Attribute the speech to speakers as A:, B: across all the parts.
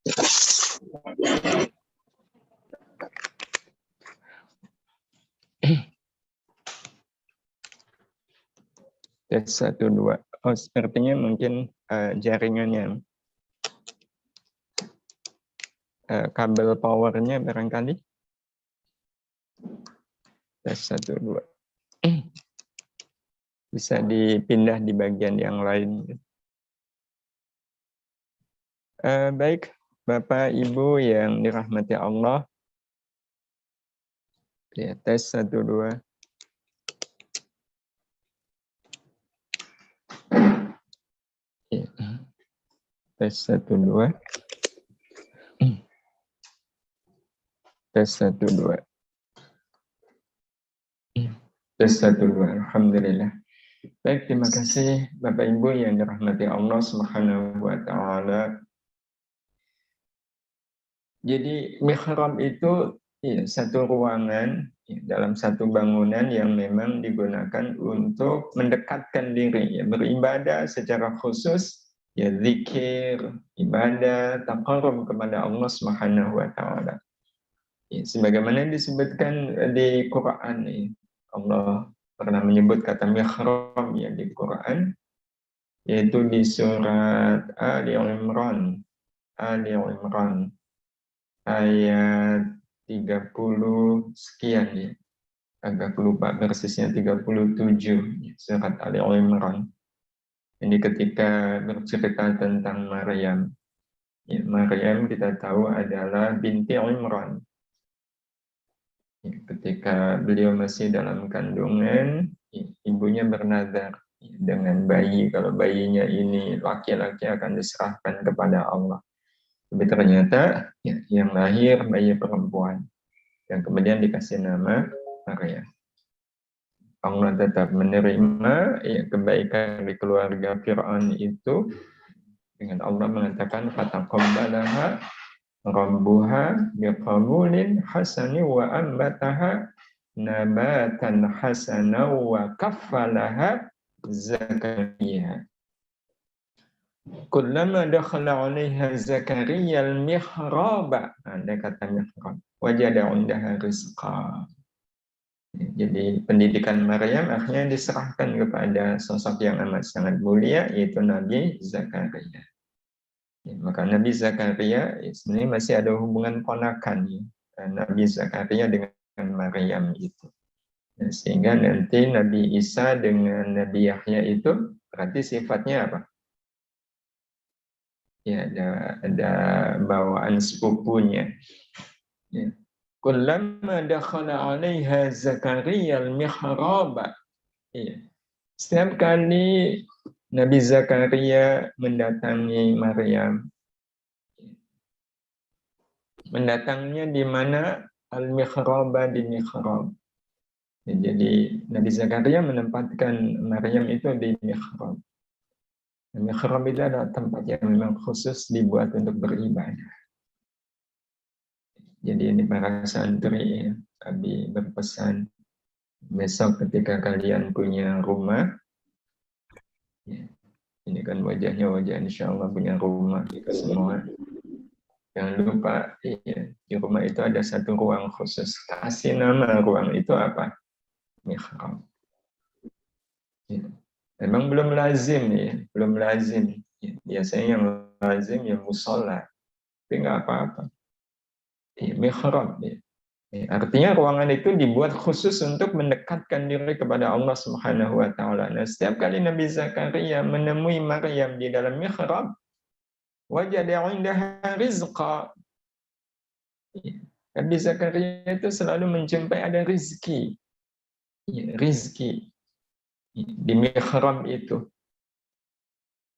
A: Tes 1, 2. Oh, sepertinya mungkin jaringannya, kabel powernya barangkali. Tes 1, 2. Bisa dipindah di bagian yang lain. Baik, Bapak Ibu yang dirahmati Allah. Ya, tes 1, 2. Ya. Tes 1, 2. Tes 1, 2. Tes 1, 2. Alhamdulillah. Baik, terima kasih Bapak Ibu yang dirahmati Allah Subhanahu wa taala. Jadi mihrab itu ya, satu ruangan ya, dalam satu bangunan yang memang digunakan untuk mendekatkan diri, ya, beribadah secara khusus, ya zikir, ibadah, taqarrub kepada Allah Subhanahu wa taala. Ya, sebagaimana disebutkan di Quran, ya, Allah pernah menyebut kata mihrab ya di Quran, yaitu di surat Ali Imran ayat 30 sekian ya. Agak lupa persisnya 37 surat Ali Imran. Ini ketika bercerita tentang Maryam. Ya, Maryam kita tahu adalah binti Imran. Ya, ketika beliau masih dalam kandungan, ya, ibunya bernazar ya, dengan bayi, kalau bayinya ini laki-laki akan diserahkan kepada Allah. Tapi ternyata ya, yang lahir bayi perempuan, yang kemudian dikasih nama Maryam. Allah tetap menerima ya, kebaikan di keluarga Fir'aun itu dengan Allah mengatakan fataqabbalaha rabbuha biqabulin hasani wa ambataha nabatan hasana wa kaffalaha Zakaria. Kullama dakhala 'alaiha Zakaria al-mihraba, ada kata mihrab, wajada 'indaha rizqa. Jadi pendidikan Maryam akhirnya diserahkan kepada sosok yang amat sangat mulia, yaitu Nabi Zakaria. Ya, maka Nabi Zakaria sebenarnya masih ada hubungan ponakan ya, Nabi Zakaria dengan Maryam itu. Ya, sehingga nanti Nabi Isa dengan Nabi Yahya itu berarti sifatnya apa? Ya, ada bawaan sepupunya. Ya. Kullama dakhala 'alaiha Zakaria al-mihraba. Ya. Setiap kali Nabi Zakaria mendatangi Maryam, mendatangnya di mana al-mihraba di mihrab. Ya, jadi Nabi Zakaria menempatkan Maryam itu di mihrab. Mihrab itu adalah tempat yang memang khusus dibuat untuk beribadah. Jadi ini para santri, kami berpesan besok ketika kalian punya rumah, ya, ini kan wajahnya wajah insya Allah punya rumah kita semua. Jangan lupa, ya, di rumah itu ada satu ruang khusus. Kasih nama ruang itu apa? Mihrab. Ya. Memang belum lazim ya, belum lazim. Ya, biasanya yang lazim ya musola, tapi nggak apa-apa. Ya, mihrab. Ya. Ya, artinya ruangan itu dibuat khusus untuk mendekatkan diri kepada Allah Subhanahu wa taala. Nah, setiap kali Nabi Zakaria menemui Maryam di dalam mihrab, wajada 'indaha rizqa. Ya. Nabi Zakaria itu selalu menjumpai ada rizki. Ya, rizki di mihrab itu.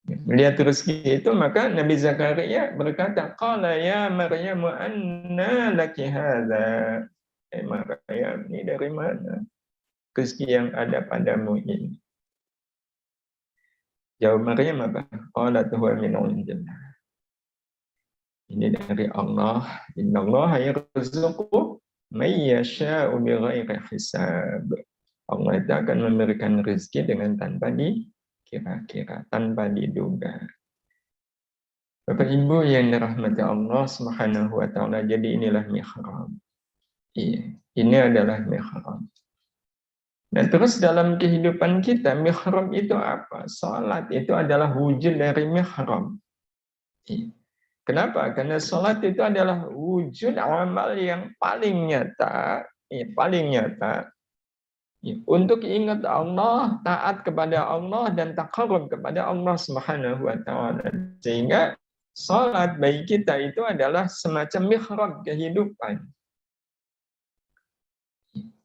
A: Melihat rezeki itu, maka Nabi Zakaria berkata, qala ya Maryam anna laki hadza. Maryam, ini dari mana rezeki yang ada padamu ini? Jawab Maryam apa? Qalat huwa min 'indillah. Ini dari Allah. Innallaha yarzuqu may yasha'u bighairi hisab. Allah itu akan memberikan rezeki dengan tanpa dikira-kira, tanpa diduga. Bapak Ibu yang dirahmati Allah Subhanahu wa taala, jadi inilah mihrab. Iya, ini adalah mihrab. Dan terus dalam kehidupan kita, mihrab itu apa? Salat itu adalah wujud dari mihrab. Iya. Kenapa? Karena salat itu adalah wujud amal yang paling nyata, paling nyata. Untuk ingat Allah, taat kepada Allah, dan taqarrub kepada Allah Subhanahu wa taala. Sehingga salat bagi kita itu adalah semacam mihrab kehidupan.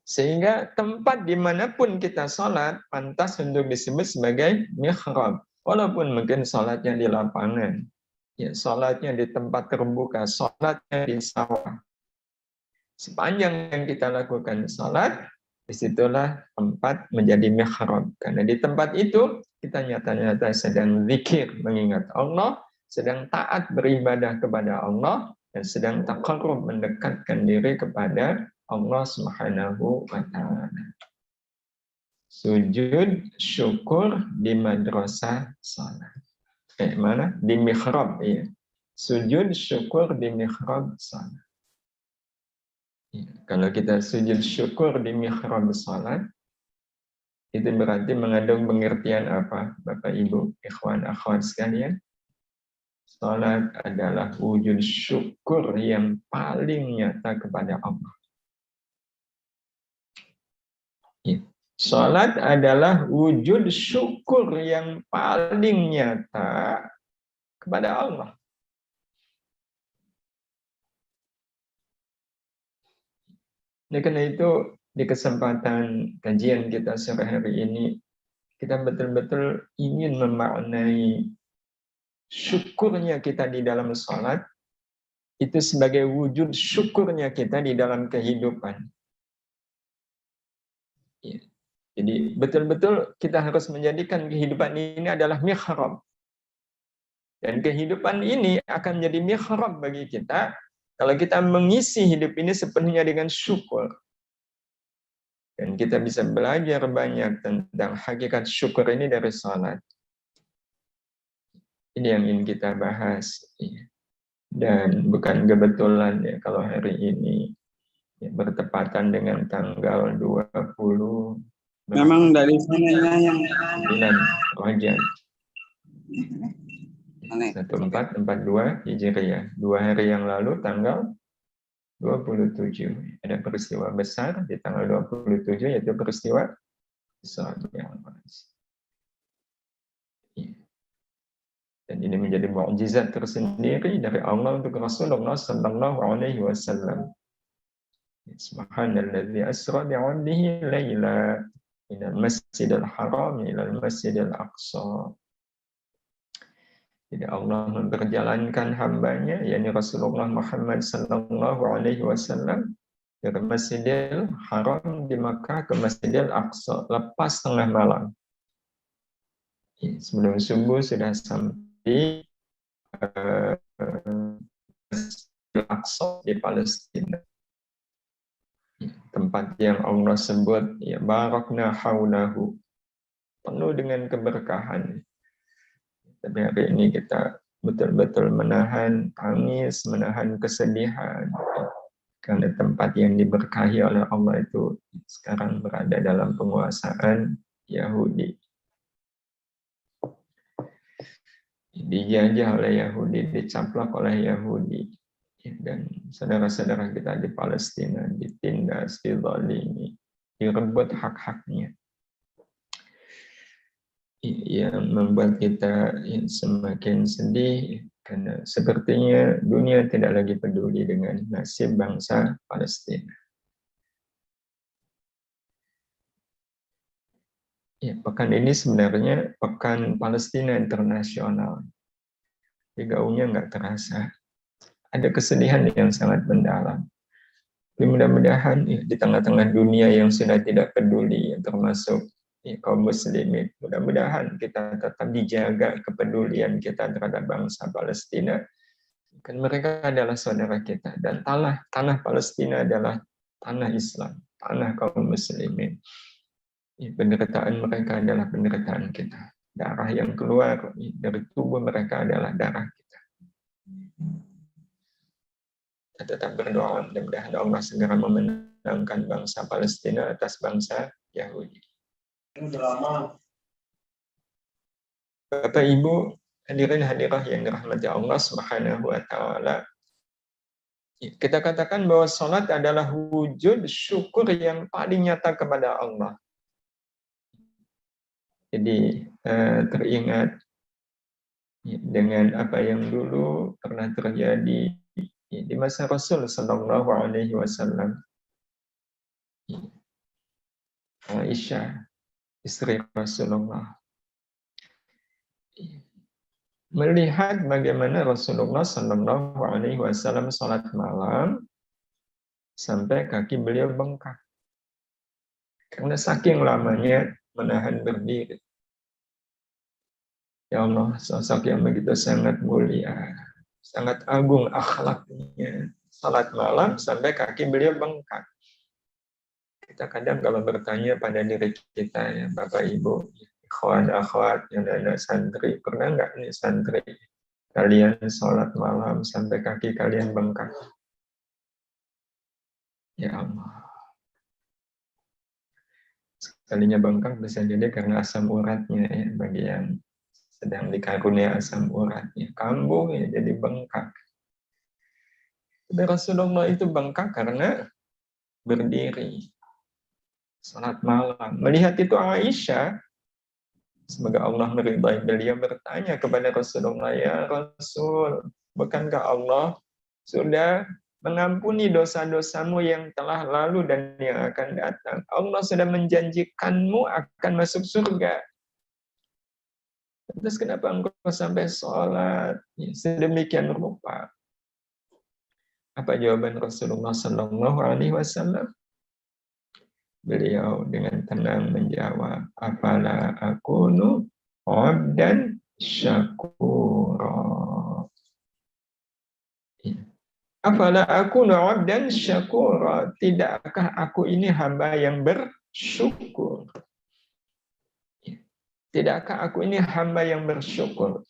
A: Sehingga tempat dimanapun kita salat pantas untuk disebut sebagai mihrab. Walaupun mungkin salatnya di lapangan, salatnya di tempat terbuka, salatnya di sawah. Sepanjang yang kita lakukan salat, disitulah tempat menjadi mihrab. Karena di tempat itu kita nyata-nyata sedang zikir, mengingat Allah, sedang taat beribadah kepada Allah, dan sedang taqarrub mendekatkan diri kepada Allah Subhanahu wa taala. Sujud syukur di madrasah salat. Mana? Di mihrab, ya. Sujud syukur di mihrab salat. Kalau kita sujud syukur di mihrab salat, itu berarti mengandung pengertian apa, Bapak Ibu, ikhwan akhwat sekalian? Salat adalah wujud syukur yang paling nyata kepada Allah. Salat adalah wujud syukur yang paling nyata kepada Allah. Nah, karena itu di kesempatan kajian kita sore hari ini, kita betul-betul ingin memaknai syukurnya kita di dalam salat itu sebagai wujud syukurnya kita di dalam kehidupan. Ya. Jadi betul-betul kita harus menjadikan kehidupan ini adalah mihrab. Dan kehidupan ini akan menjadi mihrab bagi kita kalau kita mengisi hidup ini sepenuhnya dengan syukur. Dan kita bisa belajar banyak tentang hakikat syukur ini dari salat. Ini yang ingin kita bahas. Dan bukan kebetulan ya kalau hari ini bertepatan dengan tanggal 20.
B: Memang dari sananya yang
A: 9 Rajab. 1442 Hijriah. 2 hari yang lalu tanggal 27. Ada peristiwa besar di tanggal 27, yaitu peristiwa Isra Mi'raj. Dan ini menjadi mukjizat tersendiri dari Allah untuk Rasulullah sallallahu alaihi wasallam. Subhanalladzi asra bi'abdihi laila minal masjidil haram ilal masjidil aqsa. Jadi Allah memperjalankan hambanya, yakni Rasulullah Muhammad sallallahu alaihi wasallam, dari Masjidil Haram di Makkah ke Masjidil Aqsa lepas tengah malam. Sebelum subuh sudah sampai Masjidil Aqsa di Palestina. Tempat yang Allah sebut ya barakna haulahu, penuh dengan keberkahan. Tapi hari ini kita betul-betul menahan tangis, menahan kesedihan. Karena tempat yang diberkahi oleh Allah itu sekarang berada dalam penguasaan Yahudi. Dijajah oleh Yahudi, dicaplok oleh Yahudi. Dan saudara-saudara kita di Palestina ditindas, dizalimi, direbut hak-haknya. Yang membuat kita semakin sedih karena sepertinya dunia tidak lagi peduli dengan nasib bangsa Palestina. Pekan ini sebenarnya pekan Palestina internasional. Gaungnya nggak terasa. Ada kesedihan yang sangat mendalam. Tapi mudah-mudahan di tengah-tengah dunia yang sudah tidak peduli, termasuk kaum muslimin, mudah-mudahan kita tetap dijaga kepedulian kita terhadap bangsa Palestina. Kan mereka adalah saudara kita, dan tanah Palestina adalah tanah Islam, tanah kaum muslimin. Penderitaan mereka adalah penderitaan kita. Darah yang keluar dari tubuh mereka adalah darah kita. tetap berdoa mudah-mudahan Allah segera memenangkan bangsa Palestina atas bangsa Yahudi. Bapak Ibu hadirin hadirah yang dirahmati Allah Subhanahu wa taala. Kita katakan bahwa salat adalah wujud syukur yang paling nyata kepada Allah. Jadi teringat dengan apa yang dulu pernah terjadi di masa Rasul Sallallahu Alaihi Wasallam. Aisyah, istri Rasulullah, melihat bagaimana Rasulullah Sallallahu Alaihi Wasallam salat malam sampai kaki beliau bengkak karena saking lamanya menahan berdiri. Ya Allah, sosok yang begitu sangat mulia, sangat agung akhlaknya. Salat malam sampai kaki beliau bengkak. Kita kadang kalau bertanya pada diri kita, ya Bapak Ibu, ikhwan akhwat yang ada santri, pernah nggak nih santri kalian sholat malam sampai kaki kalian bengkak? Ya Allah. Sekalinya bengkak bisa jadi karena asam uratnya ya, bagi yang sedang dikarunia asam uratnya. Kambuh ya jadi bengkak. Tapi Rasulullah itu bengkak karena berdiri. Salat malam. Melihat itu Aisyah, semoga Allah meridai beliau, bertanya kepada Rasulullah, ya Rasul, bukankah Allah sudah mengampuni dosa-dosamu yang telah lalu dan yang akan datang? Allah sudah menjanjikanmu akan masuk surga. Terus kenapa engkau sampai sholat sedemikian rupa? Apa jawaban Rasulullah Sallallahu Alaihi Wasallam? Beliau dengan tenang menjawab, afala akunu abdan syakura. Afala akunu abdan syakura. Tidakkah aku ini hamba yang bersyukur? Tidakkah aku ini hamba yang bersyukur?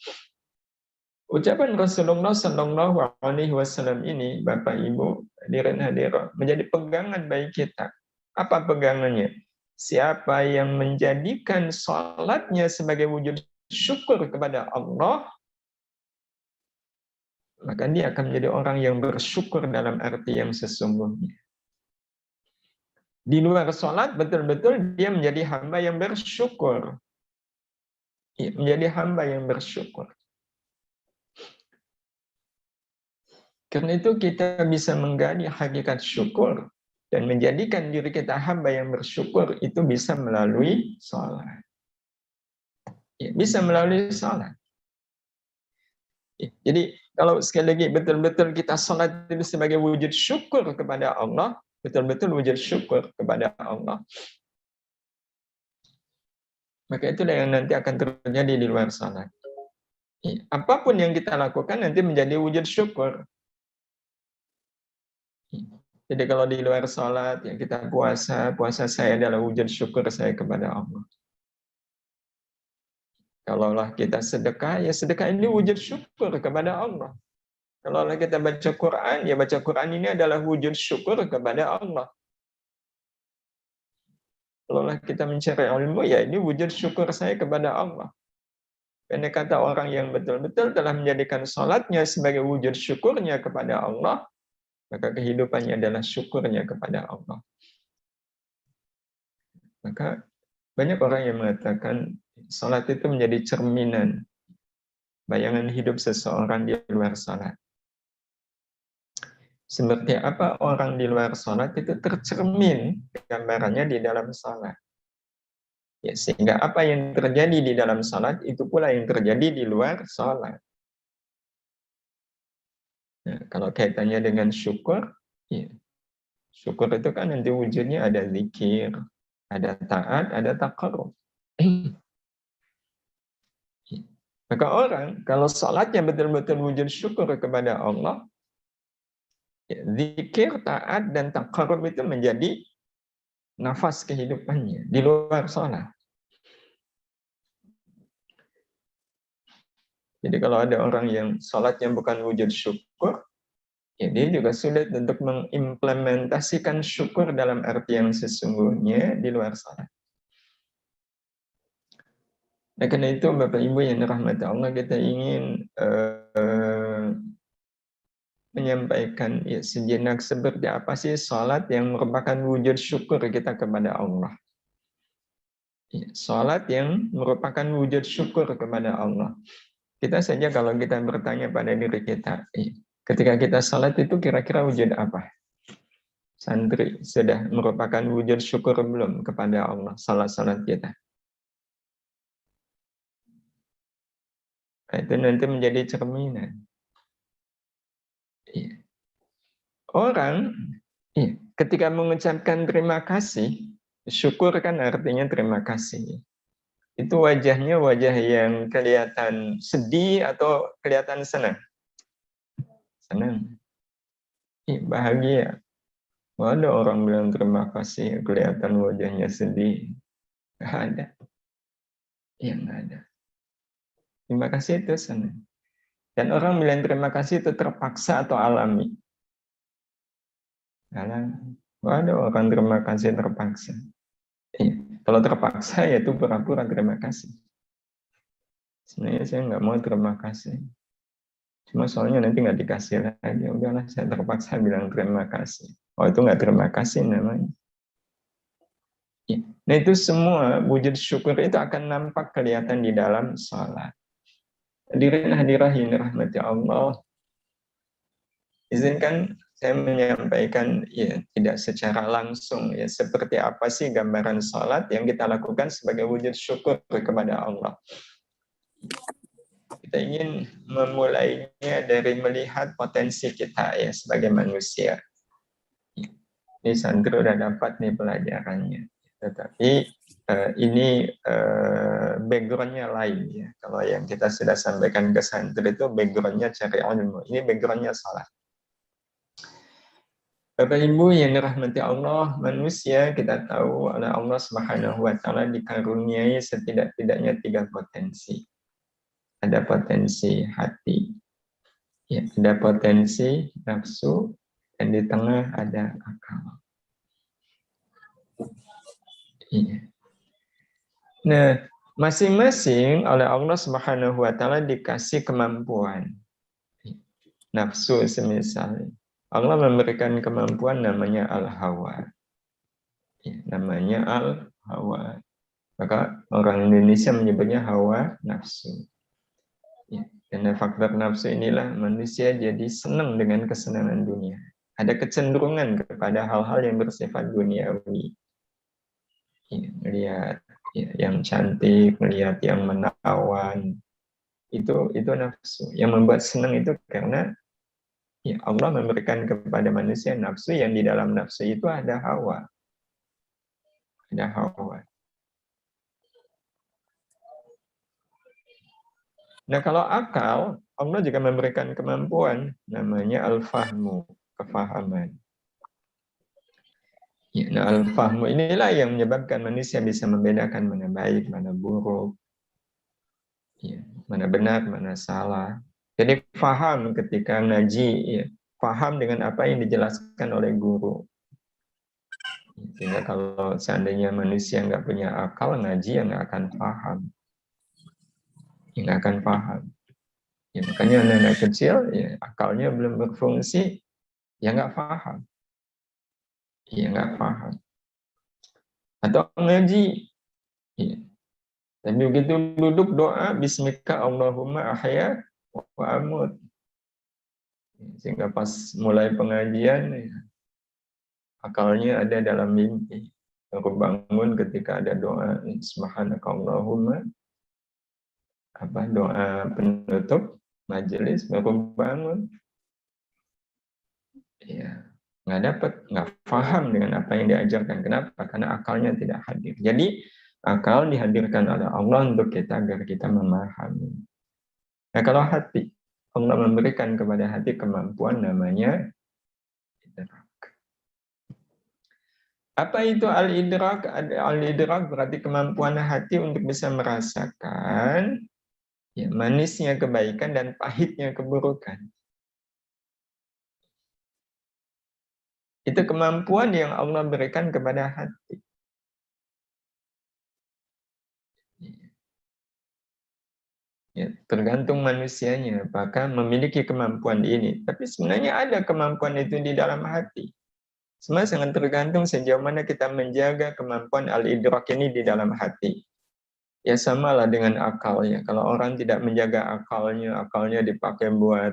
A: Ucapan Rasulullah Sallallahu Alaihi Wasallam ini, Bapak Ibu hadirin hadirat, menjadi pegangan bagi kita. Apa pegangannya? Siapa yang menjadikan salatnya sebagai wujud syukur kepada Allah, maka dia akan menjadi orang yang bersyukur dalam arti yang sesungguhnya. Di luar salat betul-betul dia menjadi hamba yang bersyukur. Menjadi hamba yang bersyukur. Karena itu kita bisa menggali hakikat syukur dan menjadikan diri kita hamba yang bersyukur itu bisa melalui salat. Bisa melalui salat. Jadi kalau sekali lagi betul-betul kita salat itu sebagai wujud syukur kepada Allah, betul-betul wujud syukur kepada Allah, maka itulah yang nanti akan terjadi di luar salat. Apapun yang kita lakukan nanti menjadi wujud syukur. Jadi kalau di luar salat, ya kita puasa saya adalah wujud syukur saya kepada Allah. Kalaulah kita sedekah, ya sedekah ini wujud syukur kepada Allah. Kalaulah kita baca Quran, ya baca Quran ini adalah wujud syukur kepada Allah. Kalaulah kita mencari ilmu, ya ini wujud syukur saya kepada Allah. Karena kata orang yang betul-betul telah menjadikan salatnya sebagai wujud syukurnya kepada Allah, maka kehidupannya adalah syukurnya kepada Allah. Maka banyak orang yang mengatakan salat itu menjadi cerminan bayangan hidup seseorang di luar salat. Seperti apa orang di luar salat itu tercermin gambarannya di dalam salat. Ya, sehingga apa yang terjadi di dalam salat itu pula yang terjadi di luar salat. Nah, kalau kaitannya dengan syukur, ya, syukur itu kan nanti wujudnya ada zikir, ada taat, ada taqarrub. Maka orang kalau salatnya betul-betul wujud syukur kepada Allah, ya, zikir, taat, dan taqarrub itu menjadi nafas kehidupannya di luar salat. Jadi kalau ada orang yang salatnya bukan wujud syukur, ya dia juga sulit untuk mengimplementasikan syukur dalam arti yang sesungguhnya di luar salat. Nah, karena itu Bapak Ibu yang dirahmati Allah, kita ingin menyampaikan ya, sejenak seperti apa sih salat yang merupakan wujud syukur kita kepada Allah. Ya, salat yang merupakan wujud syukur kepada Allah. Kita saja kalau kita bertanya pada diri kita, ketika kita salat itu kira-kira wujud apa? Santri sudah merupakan wujud syukur belum kepada Allah salat-salat kita? Nah, itu nanti menjadi cerminan. Orang ketika mengucapkan terima kasih, syukur kan artinya terima kasih. Itu wajahnya wajah yang kelihatan sedih atau kelihatan senang? Senang. Bahagia. Ada orang bilang terima kasih, kelihatan wajahnya sedih. Nggak ada. Nggak ada. Terima kasih itu senang. Dan orang bilang terima kasih itu terpaksa atau alami? Alami. Ada orang terima kasih terpaksa. Kalau terpaksa ya itu pura-pura terima kasih. Sebenarnya saya nggak mau terima kasih. Cuma soalnya nanti nggak dikasih lagi. Udahlah saya terpaksa bilang terima kasih. Oh itu nggak terima kasih namanya. Nah itu semua wujud syukur itu akan nampak kelihatan di dalam salat. Hadirin hadirat yang dirahmati Allah. Izinkan saya menyampaikan ya tidak secara langsung ya seperti apa sih gambaran salat yang kita lakukan sebagai wujud syukur kepada Allah. Kita ingin memulainya dari melihat potensi kita ya sebagai manusia. Ini santri udah dapat nih pelajarannya. Tetapi ini backgroundnya lain ya. Kalau yang kita sudah sampaikan ke santri itu backgroundnya cari ilmu. Ini backgroundnya salah. Bapak Ibu yang dirahmati Allah, manusia kita tahu oleh Allah Subhanahu wa taala dikaruniai setidak-tidaknya 3 potensi. Ada potensi hati, ya, ada potensi nafsu, dan di tengah ada akal. Iya. Nah, masing-masing oleh Allah Subhanahu wa taala dikasih kemampuan. Nafsu semisal Allah memberikan kemampuan namanya al-hawa. Ya, namanya al-hawa. Maka orang Indonesia menyebutnya hawa nafsu. Ya, karena faktor nafsu inilah manusia jadi senang dengan kesenangan dunia. Ada kecenderungan kepada hal-hal yang bersifat duniawi. Ya, melihat yang cantik, melihat yang menawan, itu nafsu. Yang membuat senang itu karena ya Allah memberikan kepada manusia nafsu yang di dalam nafsu itu ada hawa. Ada hawa. Nah kalau akal, Allah juga memberikan kemampuan, namanya al-fahmu, kefahaman. Ya, nah al-fahmu inilah yang menyebabkan manusia bisa membedakan mana baik, mana buruk, ya, mana benar, mana salah. Jadi faham ketika ngaji, ya, faham dengan apa yang dijelaskan oleh guru. Sehingga kalau seandainya manusia nggak punya akal, ngaji ya nggak akan paham. Ya nggak akan paham. Ya, makanya anak-anak kecil, ya, akalnya belum berfungsi, ya nggak paham. Ya nggak paham. Atau ngaji. Ya. Dan begitu duduk doa, Bismika Allahumma ahya wa amut. Sehingga pas mulai pengajian, ya, akalnya ada dalam mimpi. Aku bangun ketika ada doa, Subhanaka Allahumma, doa penutup majelis, baru bangun. Ya, nggak paham dengan apa yang diajarkan. Kenapa? Karena akalnya tidak hadir. Jadi akal dihadirkan oleh Allah untuk kita agar kita memahami. Nah kalau hati, Allah memberikan kepada hati kemampuan namanya idrak. Apa itu al-idrak? Al-idrak berarti kemampuan hati untuk bisa merasakan ya, manisnya kebaikan dan pahitnya keburukan. Itu kemampuan yang Allah berikan kepada hati. Ya, tergantung manusianya apakah memiliki kemampuan ini. Tapi sebenarnya ada kemampuan itu di dalam hati. Semua sangat tergantung sejauh mana kita menjaga kemampuan al-idrak ini di dalam hati. Ya samalah dengan akalnya. Kalau orang tidak menjaga akalnya dipakai buat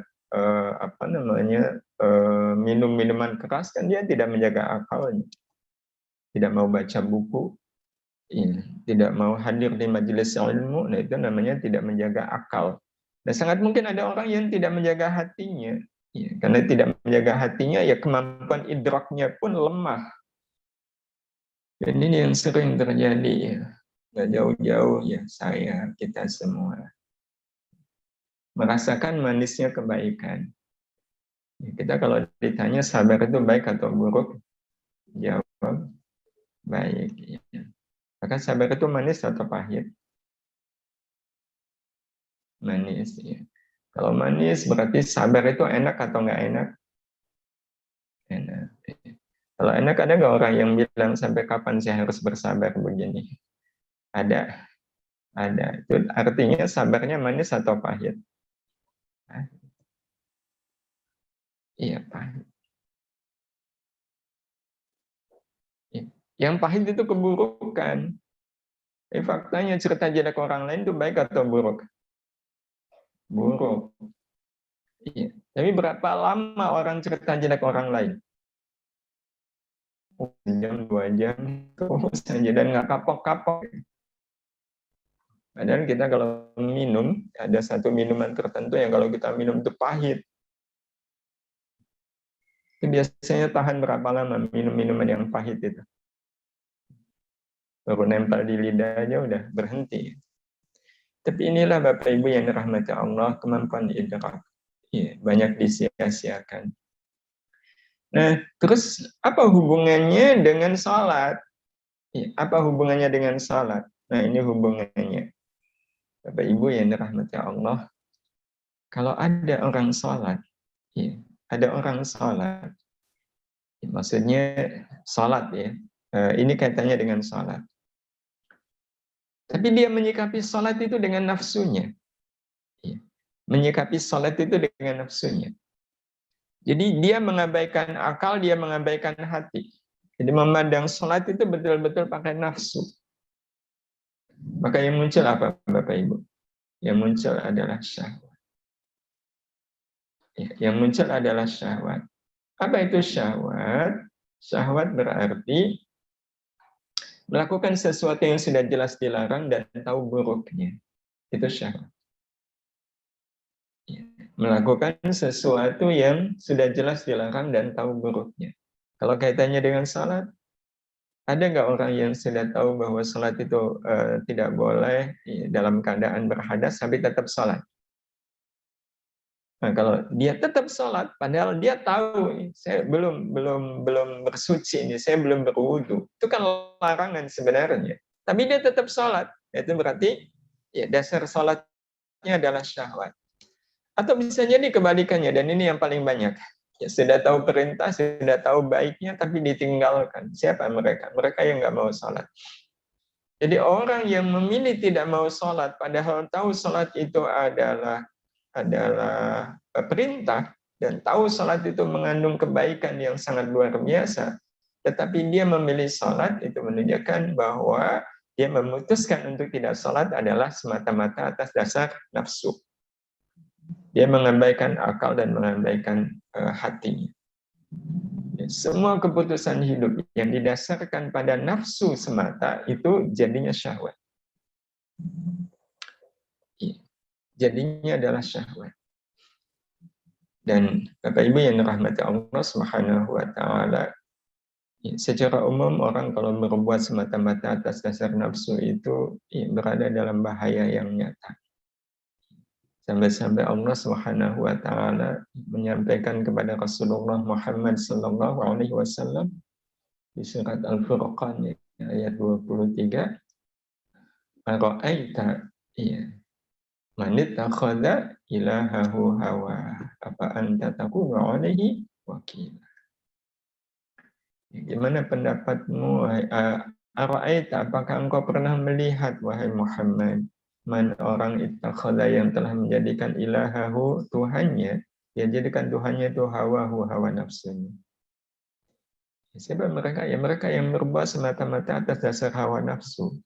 A: minum minuman keras, kan dia tidak menjaga akalnya. Tidak mau baca buku, tidak mau hadir di majelis ilmu, nah itu namanya tidak menjaga akal. Dan sangat mungkin ada orang yang tidak menjaga hatinya. Ya, karena tidak menjaga hatinya, ya kemampuan idraknya pun lemah. Dan ini yang sering terjadi ya. Nggak jauh-jauh ya kita semua merasakan manisnya kebaikan. Ya, kita kalau ditanya sabar itu baik atau buruk, jawab baik. Ya. Maka sabar itu manis atau pahit? Manis. Ya. Kalau manis berarti sabar itu enak atau nggak enak? Enak. Ya. Kalau enak, ada nggak orang yang bilang sampai kapan saya harus bersabar begini? Ada. Ada. Itu artinya sabarnya manis atau pahit? Iya, pahit. Yang pahit itu keburukan. Faktanya cerita jelek orang lain itu baik atau buruk? Buruk. Iya. Tapi berapa lama orang cerita jelek orang lain? Jam, 2 jam, terus saja dan nggak kapok-kapok. Padahal kita kalau minum, ada satu minuman tertentu yang kalau kita minum itu pahit. Itu biasanya tahan berapa lama minum minuman yang pahit itu? Baru nempel di lidah aja udah berhenti. Tapi inilah Bapak Ibu yang dirahmati Allah, kemampuan idrak. Ya, banyak disia-siakan. Nah, terus apa hubungannya dengan sholat? Ya, apa hubungannya dengan sholat? Nah, ini hubungannya. Bapak Ibu yang dirahmati Allah, kalau ada orang sholat, ya, ada orang sholat, ya, maksudnya sholat ya, ini kaitannya dengan sholat. Tapi dia menyikapi sholat itu dengan nafsunya. Ya, menyikapi sholat itu dengan nafsunya. Jadi dia mengabaikan akal, dia mengabaikan hati. Jadi memandang sholat itu betul-betul pakai nafsu. Maka yang muncul apa Bapak Ibu? Yang muncul adalah syahwat. Yang muncul adalah syahwat. Apa itu syahwat? Syahwat berarti melakukan sesuatu yang sudah jelas dilarang dan tahu buruknya. Itu syahwat. Melakukan sesuatu yang sudah jelas dilarang dan tahu buruknya. Kalau kaitannya dengan salat, ada nggak orang yang sudah tahu bahwa salat itu tidak boleh dalam keadaan berhadas tapi tetap salat? Nah, kalau dia tetap sholat, padahal dia tahu saya belum bersuci ini, saya belum berwudu, itu kan larangan sebenarnya. Tapi dia tetap sholat, itu berarti ya dasar sholatnya adalah syahwat. Atau bisa jadi kebalikannya, dan ini yang paling banyak. Ya, sudah tahu perintah, sudah tahu baiknya, tapi ditinggalkan. Siapa mereka? Mereka yang nggak mau sholat. Jadi orang yang memilih tidak mau sholat, padahal tahu sholat itu adalah perintah dan tahu salat itu mengandung kebaikan yang sangat luar biasa, tetapi dia memilih salat, itu menunjukkan bahwa dia memutuskan untuk tidak salat adalah semata-mata atas dasar nafsu. Dia mengabaikan akal dan mengabaikan hatinya. Semua keputusan hidup yang didasarkan pada nafsu semata itu jadinya syahwat. Jadinya adalah syahwat. Dan Bapak Ibu yang dirahmati Allah Subhanahu wa taala, secara umum orang kalau berbuat semata-mata atas dasar nafsu itu berada dalam bahaya yang nyata. Sampai-sampai Allah Subhanahu wa taala menyampaikan kepada Rasulullah Muhammad sallallahu alaihi wasallam di surat Al-Furqan ayat 23, "Ara'aita man ittakhadha ilahahu hawa, apa anta takunu alaihi wakil." Gimana pendapatmu? Ara'aita, apakah engkau pernah melihat, wahai Muhammad, man orang ittakhadha yang telah menjadikan ilahahu Tuhannya, dia jadikan Tuhannya itu hawa nafsunya. Siapa mereka? Ya mereka yang berbuat semata-mata atas dasar hawa nafsu.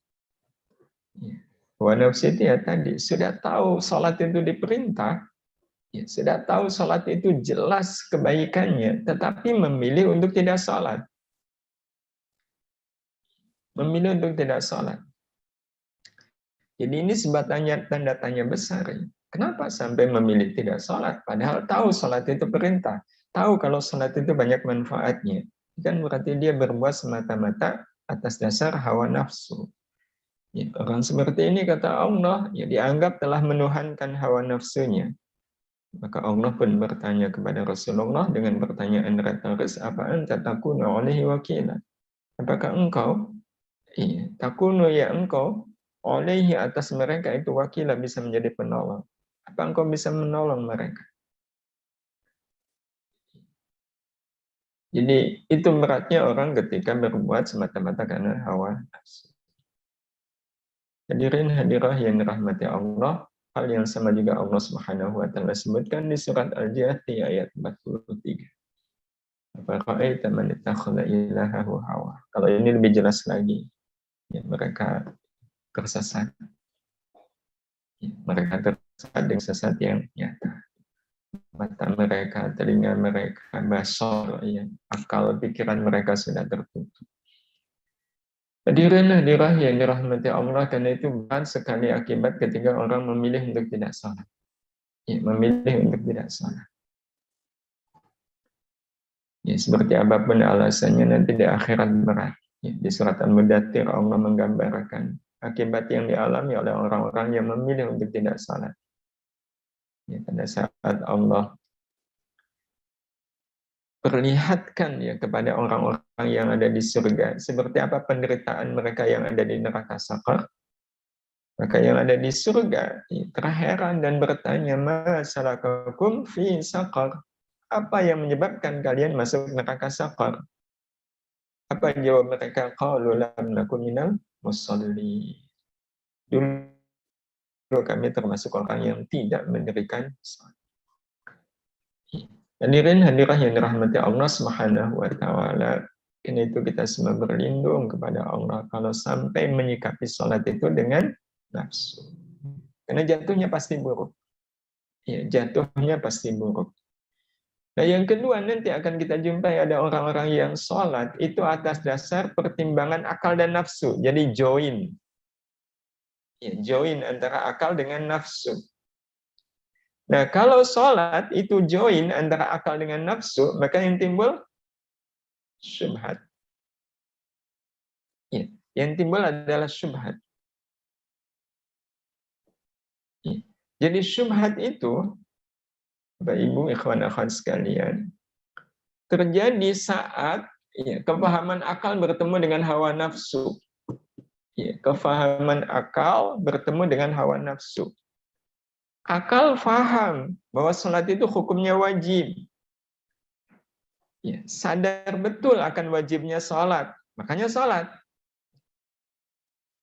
A: Ya. Hawa nafsu itu ya tadi, sudah tahu sholat itu diperintah, ya, sudah tahu sholat itu jelas kebaikannya, tetapi memilih untuk tidak sholat. Memilih untuk tidak sholat. Jadi ini sebuah tanda tanya besar. Kenapa sampai memilih tidak sholat? Padahal tahu sholat itu perintah. Tahu kalau sholat itu banyak manfaatnya. Kan berarti dia berbuat semata-mata atas dasar hawa nafsu. Ya, orang seperti ini kata Allah, ya dianggap telah menuhankan hawa nafsunya. Maka Allah pun bertanya kepada Rasulullah dengan pertanyaan retoris, apa anta takunu alaihi wakila? Apakah engkau, takunu ya engkau, alaihi atas mereka itu wakila bisa menjadi penolong? Apa engkau bisa menolong mereka? Jadi itu beratnya orang ketika berbuat semata-mata karena hawa nafsu. Hadirin hadirah yang dirahmati Allah, hal yang sama juga Allah Subhanahu wa taala sebutkan di surat Al-Jathiyah ayat 43. Afara'aita man ittakhadha ilahahu hawa. Kalau ini lebih jelas lagi, ya, mereka tersesat. Ya, mereka tersesat dengan sesat yang nyata. Mata mereka, telinga mereka, basor, ya, akal pikiran mereka sudah tertutup. Hadirin hadirah yang dirahmati Allah, karena itu berat sekali akibat ketika orang memilih untuk tidak salat. Ya, memilih untuk tidak salat. Ya, seperti apapun alasannya nanti di akhirat berat. Ya, di surat Al-Mudaththir Allah menggambarkan akibat yang dialami oleh orang-orang yang memilih untuk tidak salat. Ya, pada saat Allah perlihatkan ya kepada orang-orang yang ada di surga seperti apa penderitaan mereka yang ada di neraka sakar, maka yang ada di surga terheran dan bertanya, ma salakakum fi sakar, apa yang menyebabkan kalian masuk neraka sakar? Apa jawab mereka? Qalu lam nakun minal musalli. Dulu kami termasuk orang yang tidak mendirikan salat. Hadirin hadirah yang dirahmati Allah Subhanahu wa taala. Karena itu kita semua berlindung kepada Allah kalau sampai menyikapi salat itu dengan nafsu. Karena jatuhnya pasti buruk. Ya, jatuhnya pasti buruk. Nah, yang kedua nanti akan kita jumpai ada orang-orang yang sholat itu atas dasar pertimbangan akal dan nafsu. Jadi join. Ya, join antara akal dengan nafsu. Nah, kalau sholat itu join antara akal dengan nafsu, maka yang timbul syubhat. Ya, yang timbul adalah syubhat. Ya. Jadi syubhat itu, Bapak Ibu, ikhwan akhwat sekalian, terjadi saat ya, kepahaman akal bertemu dengan hawa nafsu. Ya, kefahaman akal bertemu dengan hawa nafsu. Akal faham bahwa sholat itu hukumnya wajib. Ya, sadar betul akan wajibnya sholat. Makanya sholat.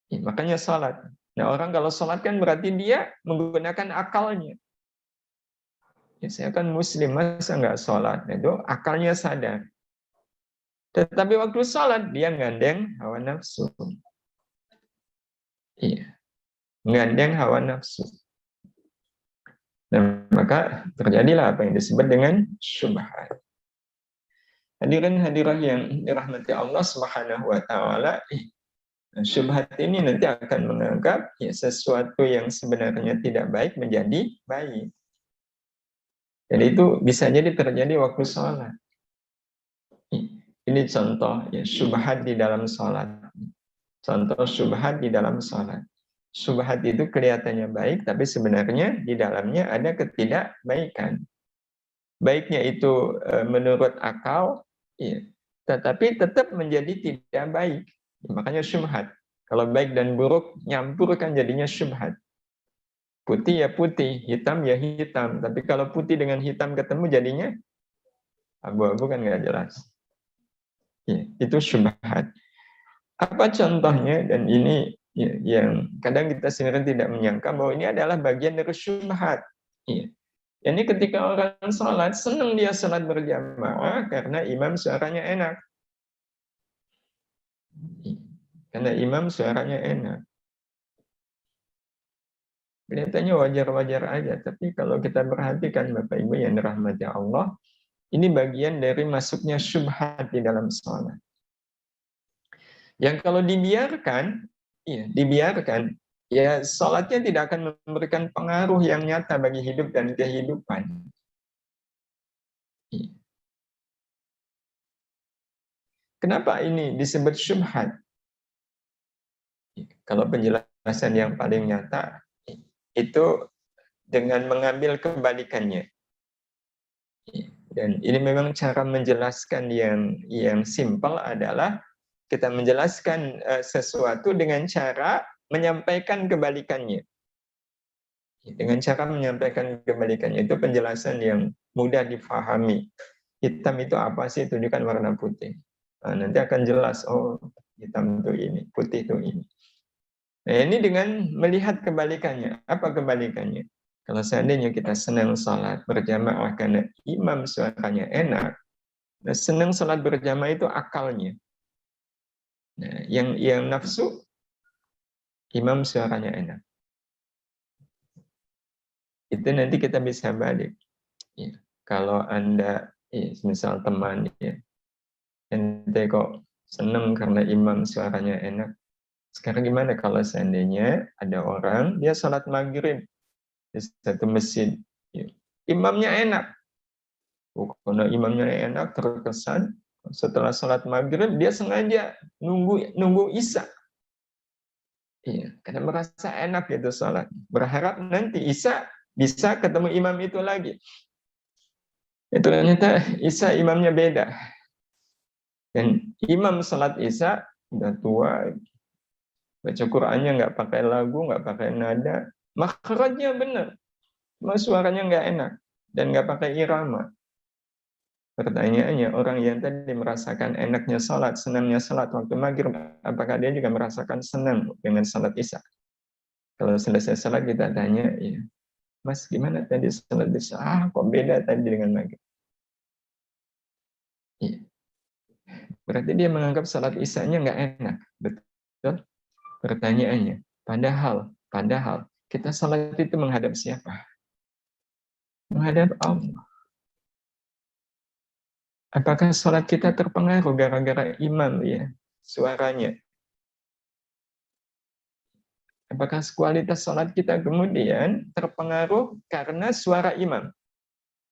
A: Ya, makanya sholat. Nah, orang kalau sholat kan berarti dia menggunakan akalnya. Ya, saya kan muslim, masa nggak sholat? Nah, itu akalnya sadar. Tetapi waktu sholat, dia ngandeng hawa nafsu. Iya, ngandeng hawa nafsu. Nah, maka terjadilah apa yang disebut dengan syubhat. Hadirin hadirah yang dirahmati Allah Subhanahu wa taala, syubhat ini nanti akan menganggap ya, sesuatu yang sebenarnya tidak baik menjadi baik. Dan itu bisa jadi terjadi waktu sholat. Ini contoh ya, syubhat di dalam sholat. Contoh syubhat di dalam sholat. Syubhat itu kelihatannya baik, tapi sebenarnya di dalamnya ada ketidakbaikan. Baiknya itu menurut akal, ya, tetapi tetap menjadi tidak baik. Makanya syubhat. Kalau baik dan buruk nyampur kan jadinya syubhat. Putih ya putih, hitam ya hitam. Tapi kalau putih dengan hitam ketemu jadinya abu-abu kan nggak jelas. Ya, itu syubhat. Apa contohnya? Dan ini ya, yang kadang kita sendiri tidak menyangka bahwa ini adalah bagian dari syubhat. Ya. Ini ketika orang sholat, senang dia sholat berjamaah karena imam suaranya enak. Karena imam suaranya enak. Kelihatannya wajar-wajar aja, tapi kalau kita perhatikan Bapak Ibu yang dirahmati Allah, ini bagian dari masuknya syubhat di dalam sholat. Yang kalau dibiarkan, ya sholatnya tidak akan memberikan pengaruh yang nyata bagi hidup dan kehidupan. Kenapa ini disebut syubhat? Kalau penjelasan yang paling nyata, itu dengan mengambil kebalikannya. Dan ini memang cara menjelaskan yang simpel adalah kita menjelaskan sesuatu dengan cara menyampaikan kebalikannya. Dengan cara menyampaikan kebalikannya, itu penjelasan yang mudah difahami. Hitam itu apa sih? Tunjukkan warna putih. Nah, nanti akan jelas, oh hitam itu ini, putih itu ini. Nah, ini dengan melihat kebalikannya. Apa kebalikannya? Kalau seandainya kita senang sholat berjamaah karena imam suaranya enak, nah senang sholat berjamaah itu akalnya. Nah, yang nafsu, imam suaranya enak. Itu nanti kita bisa balik. Ya. Kalau Anda, misal teman, ente kok senang karena imam suaranya enak. Sekarang gimana kalau seandainya ada orang, dia sholat maghrib di satu masjid, imamnya enak. Karena imamnya enak, terkesan setelah sholat maghrib dia sengaja nunggu isya. Iya, karena merasa enak gitu sholat. Berharap nanti isya bisa ketemu imam itu lagi. Itu ternyata isya imamnya beda. Dan imam sholat isya udah tua, baca Qur'annya nggak pakai lagu, nggak pakai nada, makhrajnya benar, cuma suaranya nggak enak dan nggak pakai irama. Pertanyaannya, orang yang tadi merasakan enaknya sholat, senangnya sholat waktu maghrib, apakah dia juga merasakan senang dengan sholat isya? Kalau selesai sholat kita tanya, ya, Mas gimana tadi sholat isya? Kok beda tadi dengan maghrib? Ya. Berarti dia menganggap sholat isyanya nggak enak, betul? Pertanyaannya, padahal kita sholat itu menghadap siapa? Menghadap Allah. Apakah sholat kita terpengaruh gara-gara imam ya suaranya? Apakah kualitas sholat kita kemudian terpengaruh karena suara imam?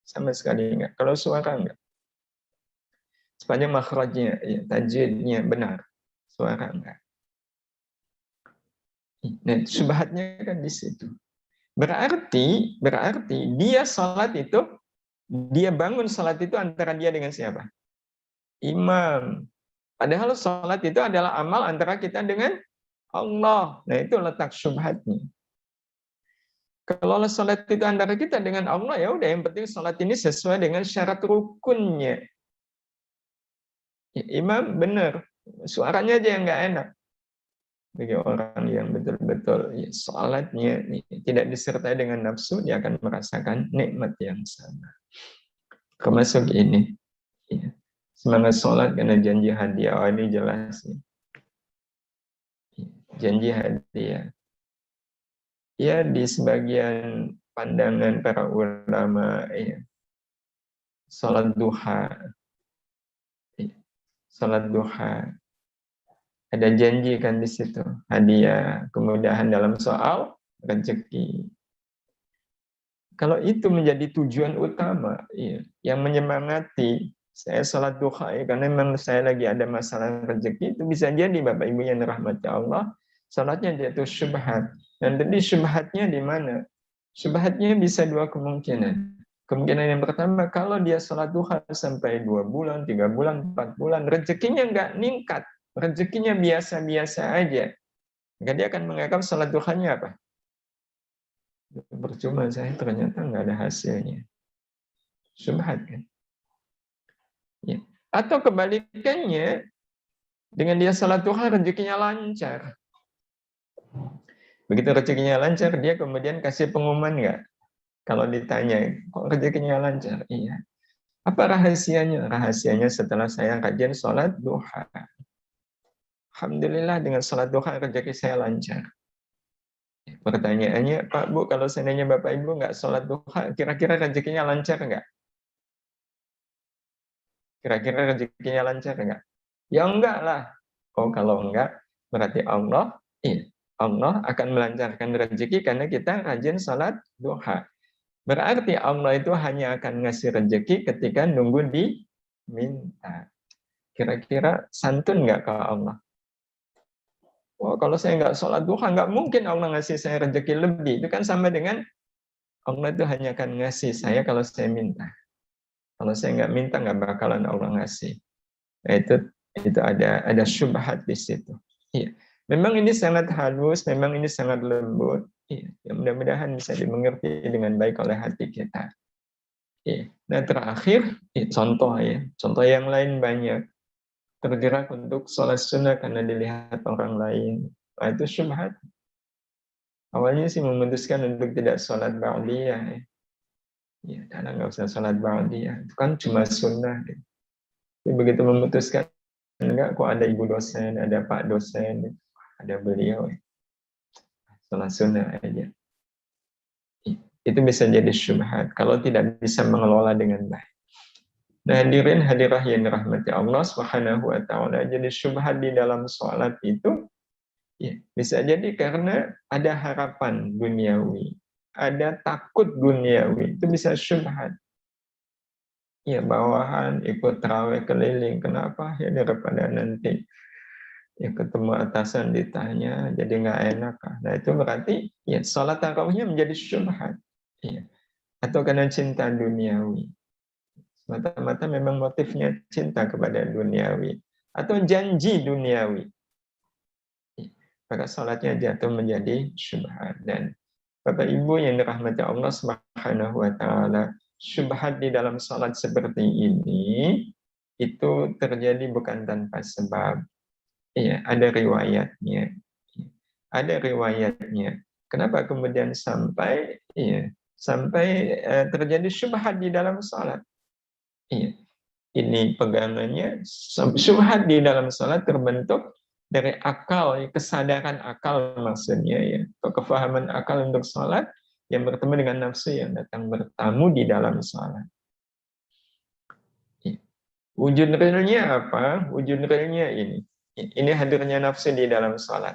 A: Sama sekali enggak. Kalau suara enggak. Sepanjang makhrajnya, ya, tajwidnya benar. Suara enggak. Nah, syubhatnya kan di situ. Berarti dia sholat itu, dia bangun sholat itu antara dia dengan siapa? Imam. Padahal sholat itu adalah amal antara kita dengan Allah. Nah, itu letak syubhatnya. Kalau sholat itu antara kita dengan Allah, ya udah, yang penting sholat ini sesuai dengan syarat rukunnya. Imam benar, suaranya aja yang nggak enak. Bagi orang yang betul-betul sholatnya tidak disertai dengan nafsu, dia akan merasakan nikmat yang sama. Termasuk ini, semangat sholat karena janji hadiah. Oh, ini jelas. Janji hadiah. Ya, di sebagian pandangan para ulama, sholat duha, ada janji kan di situ, hadiah, kemudahan dalam soal rezeki. Kalau itu menjadi tujuan utama, yang menyemangati saya sholat duha, karena memang saya lagi ada masalah rezeki, itu bisa jadi Bapak Ibu yang dirahmati Allah, sholatnya jatuh syubhat. Dan tadi syubhatnya di mana? Syubhatnya bisa dua kemungkinan. Kemungkinan yang pertama, kalau dia sholat duha sampai 2 bulan, 3 bulan, 4 bulan, rezekinya nggak ningkat, rezekinya biasa-biasa aja, maka dia akan menganggap sholat duhanya apa? Percuma, saya ternyata nggak ada hasilnya. Syubhat kan? Ya. Atau kebalikannya, dengan dia salat duha rezekinya lancar. Begitu rezekinya lancar, dia kemudian kasih pengumuman nggak? Kalau ditanya, kok rezekinya lancar? Iya. Apa rahasianya? Rahasianya setelah saya kajian salat duha. Alhamdulillah dengan salat duha rezeki saya lancar. Pertanyaannya, Pak Bu, kalau seandainya Bapak Ibu nggak salat duha, kira-kira rezekinya lancar nggak? Kira-kira rezekinya lancar nggak? Ya enggak lah. Oh, kalau enggak, berarti Allah akan melancarkan rezeki karena kita rajin salat duha. Berarti Allah itu hanya akan ngasih rezeki ketika nunggu diminta. Kira-kira santun nggak ke Allah? Wah, kalau saya nggak sholat duha, nggak mungkin Allah ngasih saya rezeki lebih. Itu kan sama dengan Allah itu hanya akan ngasih saya kalau saya minta. Kalau saya nggak minta, nggak bakalan Allah ngasih. Nah, itu ada syubhat di situ. Iya. Memang ini sangat halus, memang ini sangat lembut. Iya. Ya, mudah-mudahan bisa dimengerti dengan baik oleh hati kita. Iya. Nah, terakhir, contoh ya. Contoh yang lain banyak. Tergerak untuk sholat sunnah karena dilihat orang lain. Nah, itu syubhat. Awalnya sih memutuskan untuk tidak sholat ba'diyah. Ya, karena nggak usah sholat ba'diyah. Itu kan cuma sunnah. Tapi begitu memutuskan, enggak, kok ada ibu dosen, ada pak dosen, ada beliau. Sholat sunnah aja. Itu bisa jadi syubhat kalau tidak bisa mengelola dengan baik. Nah, hadirin hadirah yang dirahmati Allah Subhanahu wa taala, jadi syubhat di dalam sholat itu ya, bisa jadi karena ada harapan duniawi, ada takut duniawi, itu bisa syubhat. Ya, bawahan ikut tarawih keliling, kenapa? Ya daripada nanti ya ketemu atasan ditanya, jadi nggak enak. Nah, itu berarti ya sholat tarawihnya menjadi syubhat. Ya. Atau karena cinta duniawi. Mata-mata memang motifnya cinta kepada duniawi. Atau janji duniawi. Maka sholatnya jatuh menjadi syubhat. Dan Bapak Ibu yang dirahmati Allah Subhanahu wa taala, syubhat di dalam sholat seperti ini itu terjadi bukan tanpa sebab. Iya, ada riwayatnya. Ada riwayatnya. Kenapa kemudian sampai terjadi syubhat di dalam sholat? Iya. Ini pegangannya, syubhat di dalam sholat terbentuk dari akal, kesadaran akal maksudnya ya, atau kefahaman akal untuk sholat yang bertemu dengan nafsu yang datang bertamu di dalam sholat. Wujud realnya apa? Wujud realnya ini. Ini hadirnya nafsu di dalam sholat.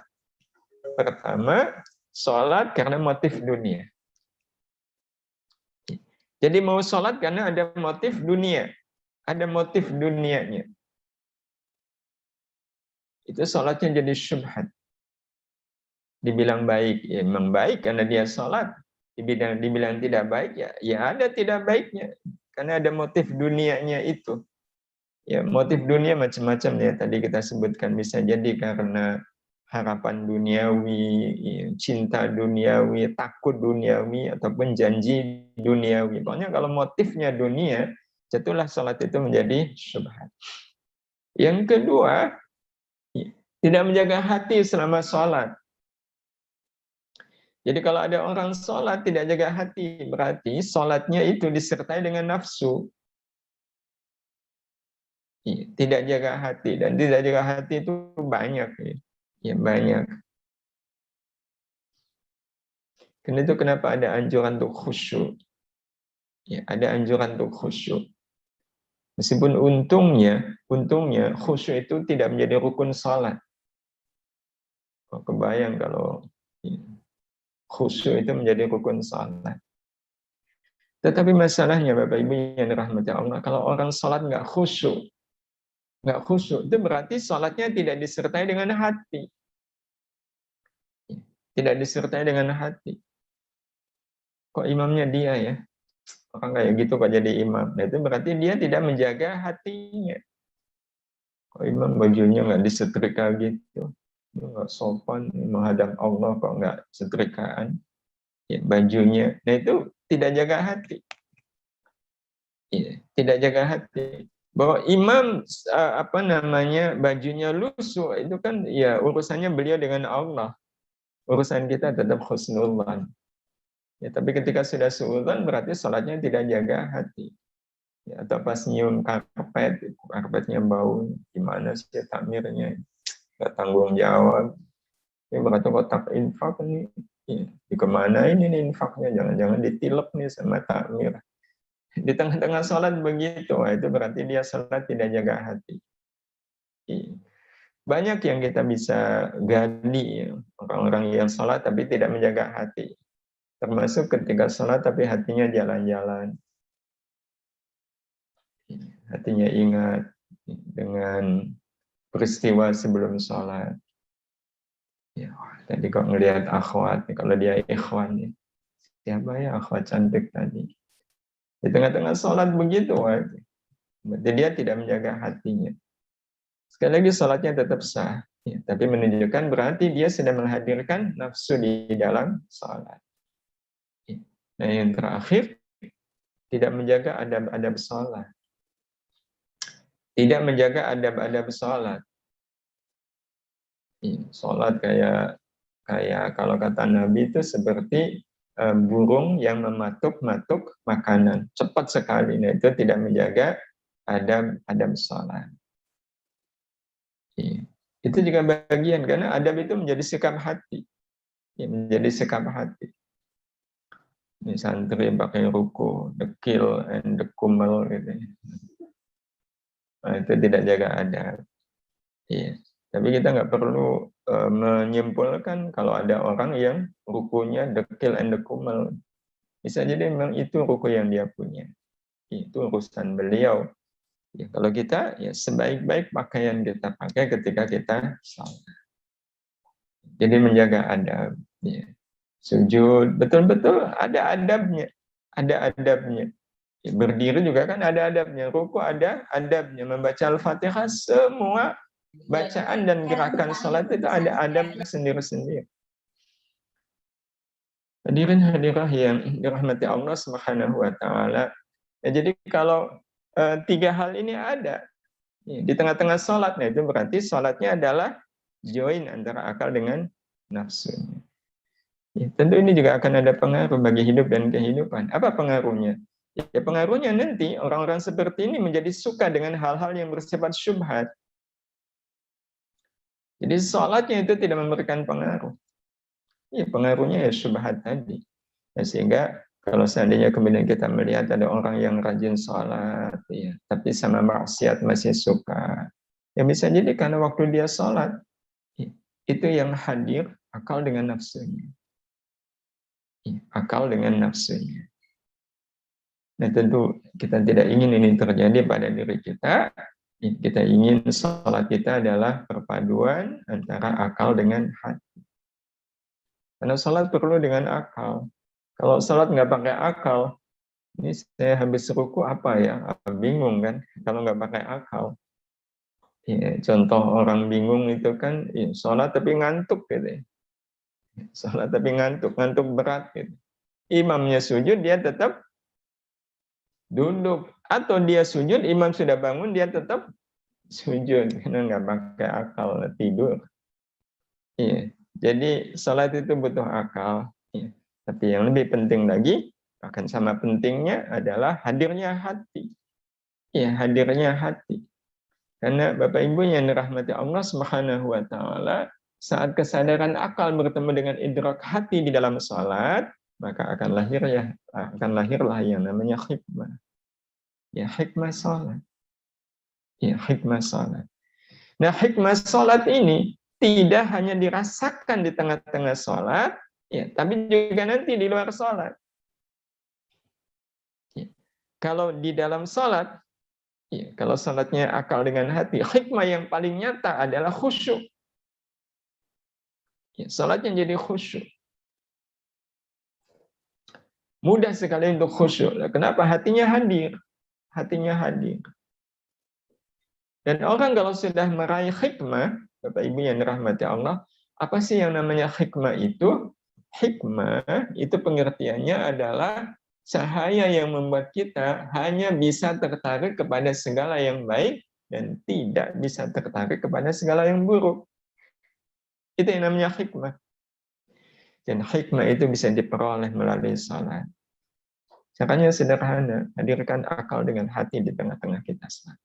A: Pertama, sholat karena motif dunia. Jadi mau sholat karena ada motif dunia. Ada motif dunianya. Itu sholatnya jadi syubhat. Dibilang baik, ya memang baik karena dia sholat. Dibilang tidak baik, ya ada tidak baiknya. Karena ada motif dunianya itu. Ya, motif dunia macam-macam ya. Tadi kita sebutkan bisa jadi karena harapan duniawi, cinta duniawi, takut duniawi, ataupun janji duniawi. Pokoknya kalau motifnya dunia, jatuhlah sholat itu menjadi syubhat. Yang kedua, tidak menjaga hati selama sholat. Jadi kalau ada orang sholat tidak jaga hati, berarti sholatnya itu disertai dengan nafsu. Tidak jaga hati, dan tidak jaga hati itu banyak. Ya banyak. Karena itu kenapa ada anjuran untuk khusyuk. Ya, ada anjuran untuk khusyuk. Meskipun untungnya khusyuk itu tidak menjadi rukun sholat. Oh, kebayang kalau khusyuk itu menjadi rukun sholat. Tetapi masalahnya Bapak Ibu yang dirahmati Allah, kalau orang sholat nggak khusyuk, itu berarti sholatnya tidak disertai dengan hati. Tidak disertai dengan hati. Kok imamnya dia ya? Orang kayak gitu kok jadi imam. Nah, itu berarti dia tidak menjaga hatinya. Kok imam bajunya nggak disetrika gitu? Nggak sopan, menghadap Allah kok nggak setrikaan. Ya, bajunya. Nah, itu tidak jaga hati. Ya, tidak jaga hati. Bahwa imam bajunya lusuh itu kan ya urusannya beliau dengan Allah. Urusan kita tetap husnudzan. Ya, tapi ketika sudah suudzon berarti sholatnya tidak jaga hati. Ya, atau pas nyium karpetnya bau, gimana sih takmirnya? Nggak tanggung jawab. Ini berarti kotak infak nih. Ya, di kemana ini nih infaknya? Jangan-jangan ditilep nih sama takmir. Di tengah-tengah sholat begitu, itu berarti dia sholat tidak jaga hati. Banyak yang kita bisa gali, orang-orang yang sholat tapi tidak menjaga hati. Termasuk ketika sholat tapi hatinya jalan-jalan. Hatinya ingat dengan peristiwa sebelum sholat. Ya, tadi kok ngelihat akhwat, kalau dia ikhwan, siapa ya akhwat cantik tadi? Di tengah-tengah sholat begitu, berarti dia tidak menjaga hatinya. Sekali lagi sholatnya tetap sah, ya, tapi menunjukkan berarti dia sedang menghadirkan nafsu di dalam sholat. Ya. Nah yang terakhir, tidak menjaga adab-adab sholat. Tidak menjaga adab-adab sholat. Ya, sholat kayak kalau kata Nabi itu seperti burung yang mematuk-matuk makanan, cepat sekali. Nah, itu tidak menjaga adab sholat. Ya. Itu juga bagian, karena adab itu menjadi sikap hati. Ya, menjadi sikap hati. Ini santri pakai ruku, dekil, and dekumel gitu. Nah, itu tidak jaga adab. Ya. Tapi kita nggak perlu menyimpulkan kalau ada orang yang rukunya dekil and dekumel. Bisa jadi memang itu ruku yang dia punya. Itu urusan beliau. Ya, kalau kita, ya sebaik-baik pakaian kita pakai ketika kita sholat. Jadi menjaga adab. Ya. Sujud, betul-betul ada adabnya. Ada adabnya. Ya, berdiri juga kan ada adabnya. Ruku ada adabnya. Membaca Al-Fatihah, semua bacaan dan gerakan sholat itu ada adab sendiri-sendiri. Hadirin hadirah yang dirahmati Allah Subhanahu wa taala. Ya, jadi kalau tiga hal ini ada di tengah-tengah sholat, nah itu berarti sholatnya adalah join antara akal dengan nafsunya. Ya, tentu ini juga akan ada pengaruh bagi hidup dan kehidupan. Apa pengaruhnya? Ya, pengaruhnya nanti orang-orang seperti ini menjadi suka dengan hal-hal yang bersifat syubhat. Jadi sholatnya itu tidak memberikan pengaruh. Ya, pengaruhnya ya syubhat tadi. Ya, sehingga kalau seandainya kemudian kita melihat ada orang yang rajin sholat, ya, tapi sama maksiat masih suka, ya bisa jadi karena waktu dia sholat, ya, itu yang hadir akal dengan nafsunya. Ya, akal dengan nafsunya. Nah tentu kita tidak ingin ini terjadi pada diri kita. Kita ingin sholat kita adalah perpaduan antara akal dengan hati. Karena sholat perlu dengan akal. Kalau sholat nggak pakai akal, ini saya habis ruku apa ya? Bingung kan? Kalau nggak pakai akal. Ya, contoh orang bingung itu kan, ya, sholat tapi ngantuk gitu. Sholat tapi ngantuk berat gitu. Imamnya sujud, dia tetap duduk. Atau dia sujud, imam sudah bangun, dia tetap sujud. Karena nggak pakai akal, tidur. Ya, jadi sholat itu butuh akal. Ya. Tapi yang lebih penting lagi, akan sama pentingnya adalah hadirnya hati. Ya, hadirnya hati. Karena Bapak Ibu yang dirahmati Allah Subhanahu wa taala, saat kesadaran akal bertemu dengan idrak hati di dalam salat, maka akan lahirlah yang namanya hikmah. Ya, hikmah salat. Ya, hikmah salat. Nah, hikmah salat ini tidak hanya dirasakan di tengah-tengah salat, ya, tapi juga nanti di luar salat. Ya. Kalau di dalam salat, ya, kalau salatnya akal dengan hati, hikmah yang paling nyata adalah khusyuk. Ya, salatnya jadi khusyuk. Mudah sekali untuk khusyuk. Kenapa? Hatinya hadir. Hatinya hadir. Dan orang kalau sudah meraih hikmah, Bapak Ibu yang dirahmati Allah, apa sih yang namanya hikmah itu? Hikmah itu pengertiannya adalah Cahaya yang membuat kita hanya bisa tertarik kepada segala yang baik dan tidak bisa tertarik kepada segala yang buruk. Itu yang namanya hikmah. Dan hikmah itu bisa diperoleh melalui salat. Caranya sederhana, hadirkan akal dengan hati di tengah-tengah kita salat.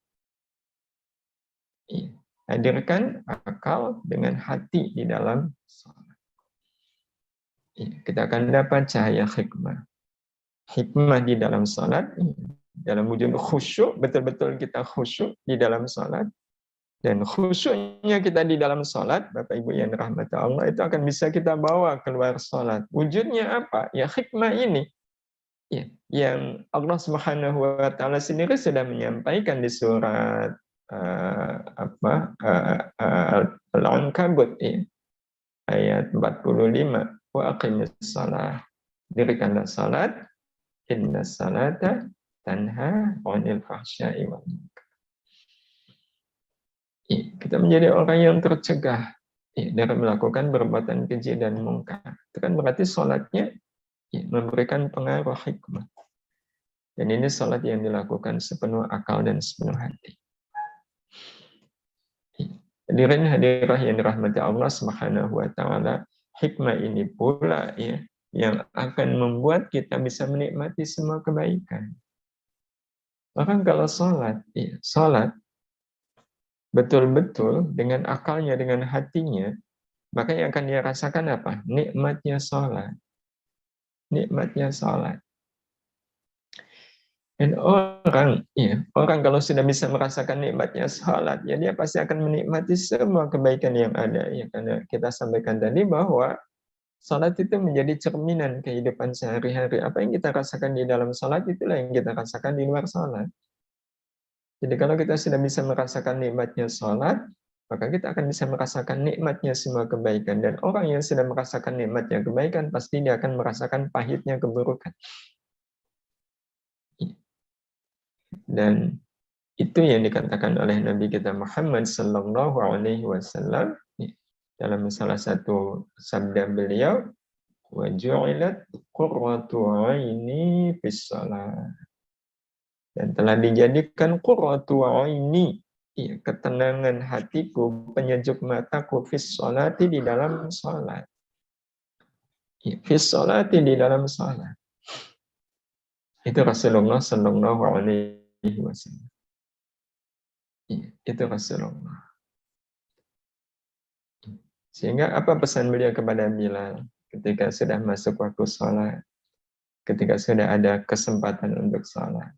A: Hadirkan akal dengan hati di dalam salat. Kita akan dapat cahaya hikmah. Hikmah di dalam salat, dalam wujud khusyuk, betul-betul kita khusyuk di dalam salat. Dan khusyuknya kita di dalam salat, Bapak Ibu yang dirahmati Allah, itu akan bisa kita bawa keluar salat. Wujudnya apa? Ya hikmah ini. Ya, yang Allah Subhanahu wa taala sendiri sudah menyampaikan di surat Al-Ankabut ayat 45, wa aqimis shalah. Dirikanlah salat, inna salata tanha 'anil fahsya'i wal munkar. Kita menjadi orang yang tercegah dari melakukan perbuatan keji dan mungkar. Itu kan berarti salatnya memberikan pengaruh hikmah. Dan ini salat yang dilakukan sepenuh akal dan sepenuh hati. Hadirin hadirah yang dirahmati Allah Subhanahu wa taala, hikmah ini pula yang akan membuat kita bisa menikmati semua kebaikan. Bahkan kalau salat betul-betul dengan akalnya, dengan hatinya, maka yang akan dia rasakan apa? Nikmatnya salat. Nikmatnya salat. Dan orang kalau sudah bisa merasakan nikmatnya salat, ya dia pasti akan menikmati semua kebaikan yang ada. Ya, karena kita sampaikan tadi bahwa salat itu menjadi cerminan kehidupan sehari-hari. Apa yang kita rasakan di dalam salat, itulah yang kita rasakan di luar salat. Jadi kalau kita sudah bisa merasakan nikmatnya salat, maka kita akan bisa merasakan nikmatnya semua kebaikan. Dan orang yang sudah merasakan nikmatnya kebaikan, pasti dia akan merasakan pahitnya keburukan. Dan itu yang dikatakan oleh Nabi kita Muhammad Sallallahu Alaihi Wasallam dalam salah satu sabda beliau, wa ju'ilat qurratu 'aini fis shalah. Dan telah dijadikan qurratu 'aini, ketenangan hatiku, penyejuk mataku fis sholati, di dalam salat. Fis sholati, di dalam salat. Itu Rasulullah Sallallahu Alaihi Wasallam. Itu Rasulullah. Sehingga apa pesan beliau kepada Bilal ketika sudah masuk waktu sholat, ketika sudah ada kesempatan untuk sholat?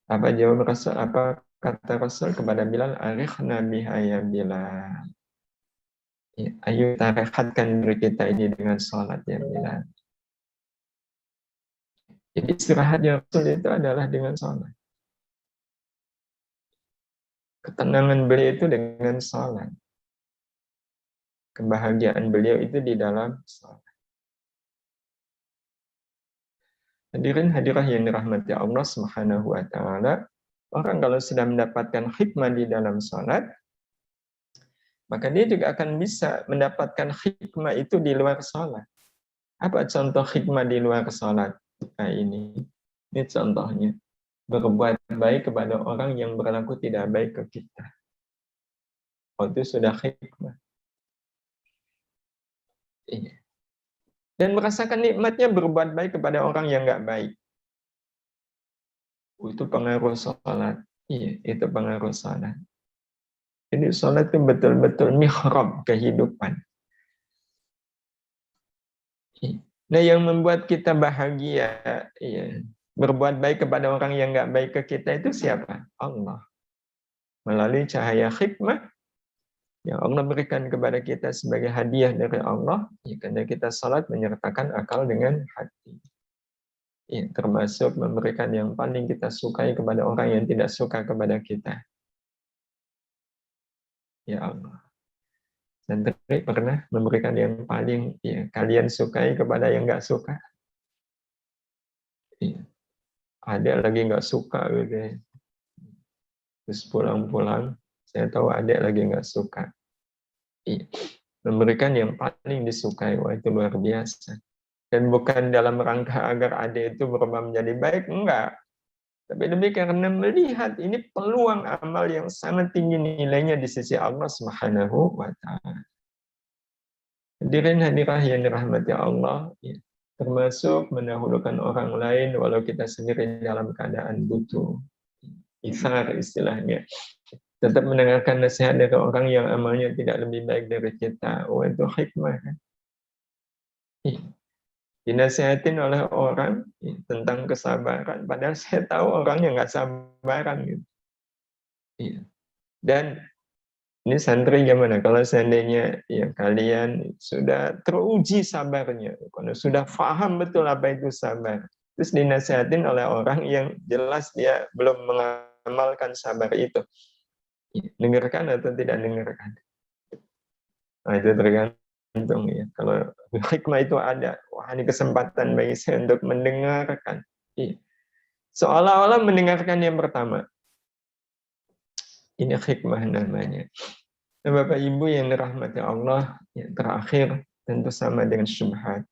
A: Apa jawab Rasul? Apa kata Rasul kepada Bilal? Arikhna biha ya Bilal. Ayo kita rehatkan diri kita ini dengan sholat ya Bilal. Jadi istirahatnya Rasul itu adalah dengan sholat. Ketenangan beliau itu dengan sholat. Kebahagiaan beliau itu di dalam sholat. Hadirin hadirah yang dirahmati Allah Subhanahu wa taala, orang kalau sudah mendapatkan hikmah di dalam salat, maka dia juga akan bisa mendapatkan hikmah itu di luar salat. Apa contoh hikmah di luar salat? Nah, ini contohnya. Berbuat baik kepada orang yang berlaku tidak baik ke kita. Itu sudah hikmah. Dan merasakan nikmatnya berbuat baik kepada orang yang nggak baik. Itu pengaruh salat. Itu pengaruh salat. Jadi salat itu betul-betul mihrab kehidupan. Nah, yang membuat kita bahagia, berbuat baik kepada orang yang nggak baik ke kita itu siapa? Allah. Melalui cahaya hikmah yang Allah berikan kepada kita sebagai hadiah dari Allah, karena kita salat menyertakan akal dengan hati. Termasuk memberikan yang paling kita sukai kepada orang yang tidak suka kepada kita. Ya Allah. Dan pernah memberikan yang paling kalian sukai kepada yang nggak suka. Ada lagi nggak suka gitu. Terus pulang-pulang, saya tahu adik lagi nggak suka. Memberikan yang paling disukai, wah itu luar biasa. Dan bukan dalam rangka agar adik itu berubah menjadi baik, enggak. Tapi lebih karena melihat ini peluang amal yang sangat tinggi nilainya di sisi Allah Subhanahu wa Ta'ala. Hadirin hadirah yang dirahmati Allah, ya, termasuk mendahulukan orang lain walau kita sendiri dalam keadaan butuh. Ithar istilahnya. Tetap mendengarkan nasihat dari orang yang amalnya tidak lebih baik dari kita. Oh, itu hikmah kan? Dinasihatin oleh orang tentang kesabaran, padahal saya tahu orangnya nggak sabaran gitu. Dan ini santri gimana? Kalau seandainya ya kalian sudah teruji sabarnya, kalau sudah paham betul apa itu sabar, terus dinasihatin oleh orang yang jelas dia belum mengamalkan sabar itu, dengarkan atau tidak dengarkan? Nah, itu tergantung ya. Kalau hikmah itu ada, wah ini kesempatan bagi saya untuk mendengarkan. Seolah-olah mendengarkan yang pertama. Ini hikmah namanya. Nah, Bapak Ibu yang dirahmati Allah, yang terakhir tentu sama dengan syubhat.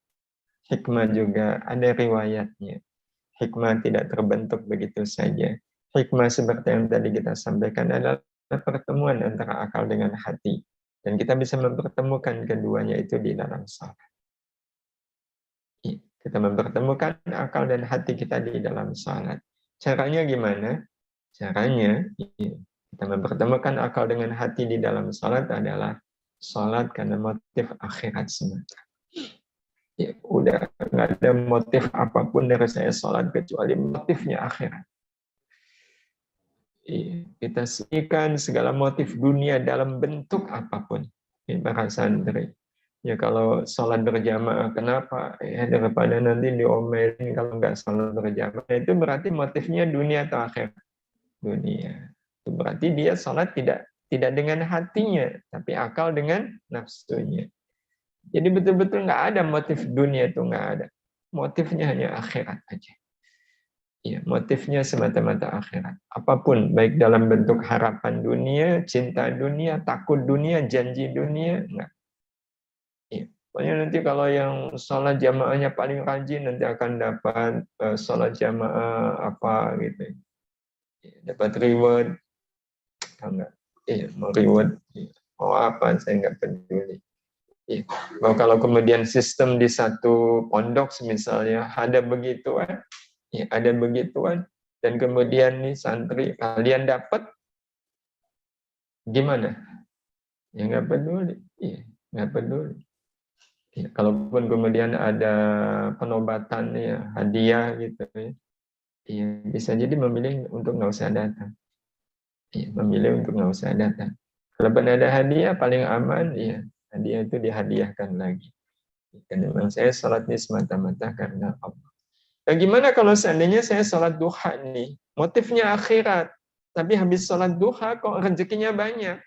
A: Hikmah juga ada riwayatnya. Hikmah tidak terbentuk begitu saja. Hikmah seperti yang tadi kita sampaikan adalah pertemuan antara akal dengan hati. Dan kita bisa mempertemukan keduanya itu di dalam salat. Kita mempertemukan akal dan hati kita di dalam salat. Caranya gimana? Caranya kita mempertemukan akal dengan hati di dalam salat adalah salat karena motif akhirat semata. Ya, udah nggak ada motif apapun dari saya salat kecuali motifnya akhirat. Kita sisihkan segala motif dunia dalam bentuk apapun. Para santri. Ya kalau sholat berjamaah, kenapa? Ya daripada nanti diomelin kalau nggak sholat berjamaah. Itu berarti motifnya dunia atau akhirat? Dunia. Itu berarti dia sholat tidak dengan hatinya, tapi akal dengan nafsunya. Jadi betul-betul nggak ada motif dunia, itu nggak ada. Motifnya hanya akhirat aja. Ya, motifnya semata-mata akhirat. Apapun, baik dalam bentuk harapan dunia, cinta dunia, takut dunia, janji dunia, enggak. Ya. Pokoknya nanti kalau yang sholat jamaahnya paling rajin, nanti akan dapat sholat jamaah apa gitu. Ya, dapat reward. Enggak. Mau reward. Mau apa, saya enggak peduli. Ya. Kalau kemudian sistem di satu pondok misalnya ada begituan, ya, ada begituan, dan kemudian nih santri kalian dapat gimana? Ya nggak peduli, ya, nggak peduli. Ya, kalaupun kemudian ada penobatan ya hadiah gitu, ya, bisa jadi memilih untuk nggak usah datang. Ya, memilih untuk nggak usah datang. Kalaupun ada hadiah paling aman, ya hadiah itu dihadiahkan lagi. Karena memang saya sholat ini semata-mata karena Allah. Nah, gimana kalau seandainya saya sholat duha nih, motifnya akhirat, tapi habis sholat duha kok rezekinya banyak,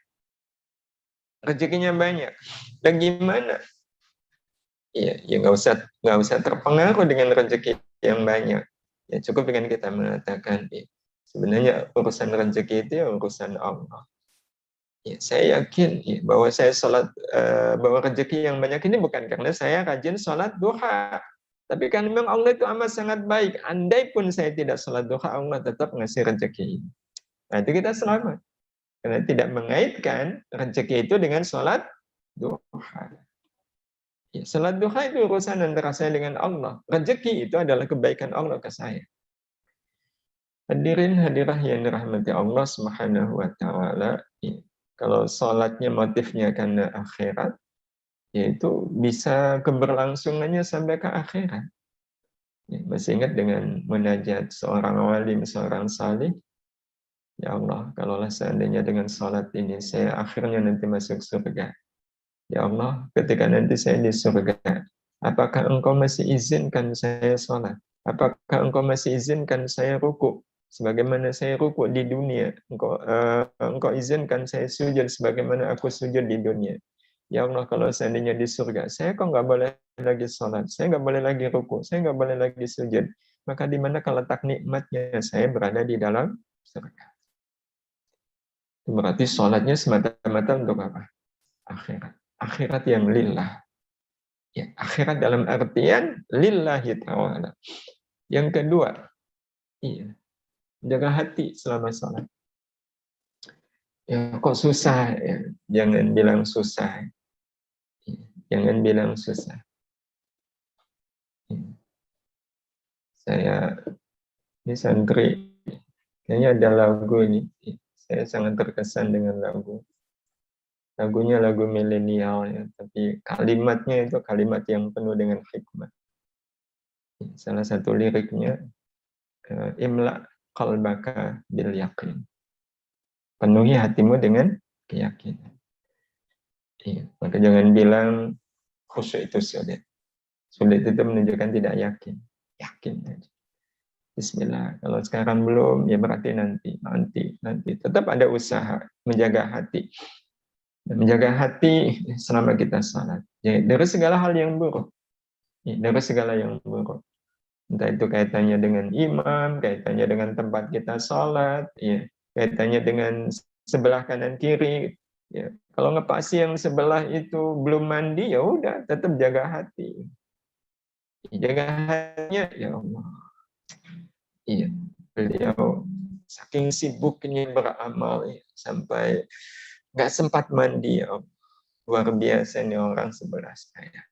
A: dan gimana? Ya nggak usah terpengaruh dengan rezeki yang banyak. Ya cukup dengan kita mengatakan, sebenarnya urusan rezeki itu ya urusan Allah. Ya, saya yakin bahwa saya sholat, bahwa rezeki yang banyak ini bukan karena saya rajin sholat duha. Tapi kan memang Allah itu amat sangat baik. Andai pun saya tidak sholat duha, Allah tetap ngasih rezeki. Nah, itu kita selamat. Karena tidak mengaitkan rezeki itu dengan sholat duha. Ya, sholat duha itu urusan antara saya dengan Allah. Rezeki itu adalah kebaikan Allah ke saya. Hadirin hadirah yang dirahmati Allah Subhanahu wa Ta'ala. Kalau sholatnya motifnya karena akhirat, yaitu bisa keberlangsungannya sampai ke akhirat. Ya, masih ingat dengan munajat seorang walim, seorang salih? Ya Allah, kalaulah seandainya dengan sholat ini saya akhirnya nanti masuk surga. Ya Allah, ketika nanti saya di surga, apakah Engkau masih izinkan saya sholat? Apakah Engkau masih izinkan saya ruku? Sebagaimana saya ruku di dunia, Engkau izinkan saya sujud sebagaimana aku sujud di dunia. Ya Allah, kalau seandainya di surga, saya kok nggak boleh lagi sholat, saya nggak boleh lagi ruku, saya nggak boleh lagi sujud. Maka di mana kalau tak nikmatnya saya berada di dalam surga. Berarti sholatnya semata-mata untuk apa? Akhirat. Akhirat yang lillah. Ya, akhirat dalam artian lillahi ta'ala. Yang kedua, iya, jaga hati selama salat. Ya, kok susah ya? Jangan bilang susah. Jangan bilang susah. Saya ini santri, kayaknya ada lagu ini. Saya sangat terkesan dengan lagu. Lagunya lagu milenial ya, tapi kalimatnya itu kalimat yang penuh dengan hikmah. Salah satu liriknya, imla qalbaka bil yakin. Penuhi hatimu dengan keyakinan. Iya, maka jangan bilang khusyuk itu sulit. Sulit itu menunjukkan tidak yakin. Yakin aja. Bismillah. Kalau sekarang belum, ya berarti nanti. Tetap ada usaha menjaga hati. Dan menjaga hati selama kita salat. Ya, dari segala hal yang buruk. Ya, dari segala yang buruk. Entah itu kaitannya dengan imam, kaitannya dengan tempat kita salat, ya, kaitannya dengan sebelah kanan kiri. Ya, kalau ngepasi yang sebelah itu belum mandi, ya udah, tetap jaga hati. Jaga hatinya, ya Allah. Iya, beliau saking sibuknya beramal ya, sampai nggak sempat mandi. Ya, luar biasa nih orang sebelah saya.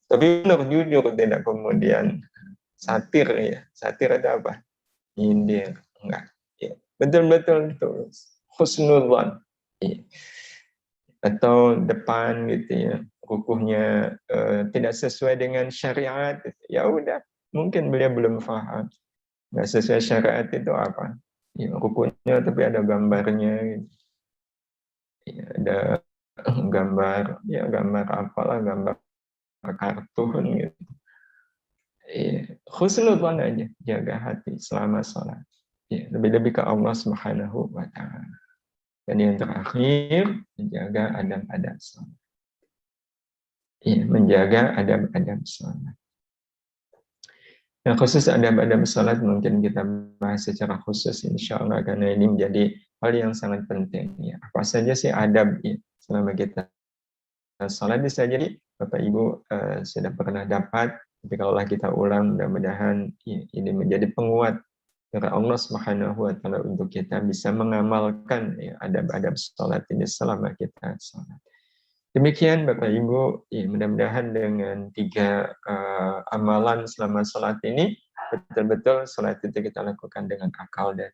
A: Tapi benar jujur, tidak kemudian satir ya. Satir ada apa? Nyindir, enggak. Ya, betul-betul itu husnuzan. Ya. Atau depan gitu ya, rukuhnya tidak sesuai dengan syariat. Ya udah, mungkin beliau belum paham. Nggak sesuai syariat itu apa? Ya, rukuhnya tapi ada gambarnya. Gitu. Ya, ada gambar apalah, gambar kartun gitu. Khusnudzan aja, jaga hati selama sholat. Ya, lebih-lebih ke Allah Subhanahu wa Ta'ala. Dan yang terakhir, menjaga adab-adab sholat. Ya, menjaga adab-adab sholat. Nah, khusus adab-adab sholat mungkin kita bahas secara khusus insya Allah, karena ini menjadi hal yang sangat penting. Ya, apa saja sih adab ya, selama kita sholat? Bisa jadi Bapak Ibu sudah pernah dapat, tapi kalau kita ulang, mudah-mudahan ini menjadi penguat dari Allah Subhanahu wa Ta'ala untuk kita bisa mengamalkan ya, adab-adab sholat ini selama kita sholat. Demikian Bapak Ibu, ya, mudah-mudahan dengan 3 amalan selama sholat ini, betul-betul sholat itu kita lakukan dengan akal dan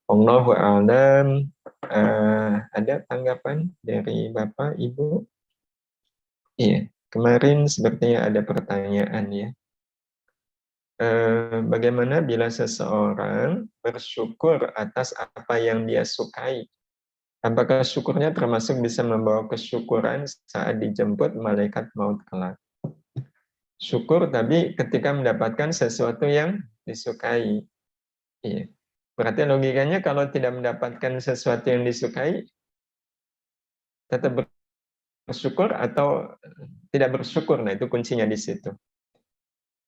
A: Allahu a'lam. Ada tanggapan dari Bapak Ibu? Iya, kemarin sepertinya ada pertanyaan ya. Bagaimana bila seseorang bersyukur atas apa yang dia sukai? Apakah syukurnya termasuk bisa membawa kesyukuran saat dijemput malaikat maut kelak? Syukur tapi ketika mendapatkan sesuatu yang disukai. Iya. Berarti logikanya kalau tidak mendapatkan sesuatu yang disukai, tetap bersyukur atau tidak bersyukur. Nah, itu kuncinya di situ.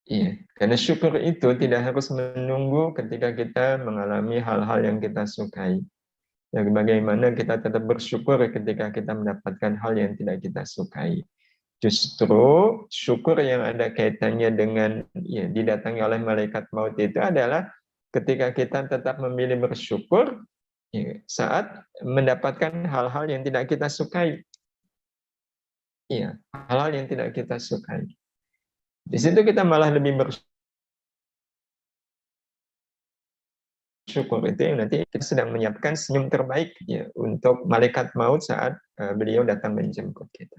A: Iya, karena syukur itu tidak harus menunggu ketika kita mengalami hal-hal yang kita sukai. Ya, bagaimana kita tetap bersyukur ketika kita mendapatkan hal yang tidak kita sukai. Justru syukur yang ada kaitannya dengan ya, didatangi oleh malaikat maut itu adalah ketika kita tetap memilih bersyukur ya, saat mendapatkan hal-hal yang tidak kita sukai. Iya, hal-hal yang tidak kita sukai. Di situ kita malah lebih bersyukur. Itu yang nanti kita sedang menyiapkan senyum terbaik ya, untuk malaikat maut saat beliau datang menjemput kita.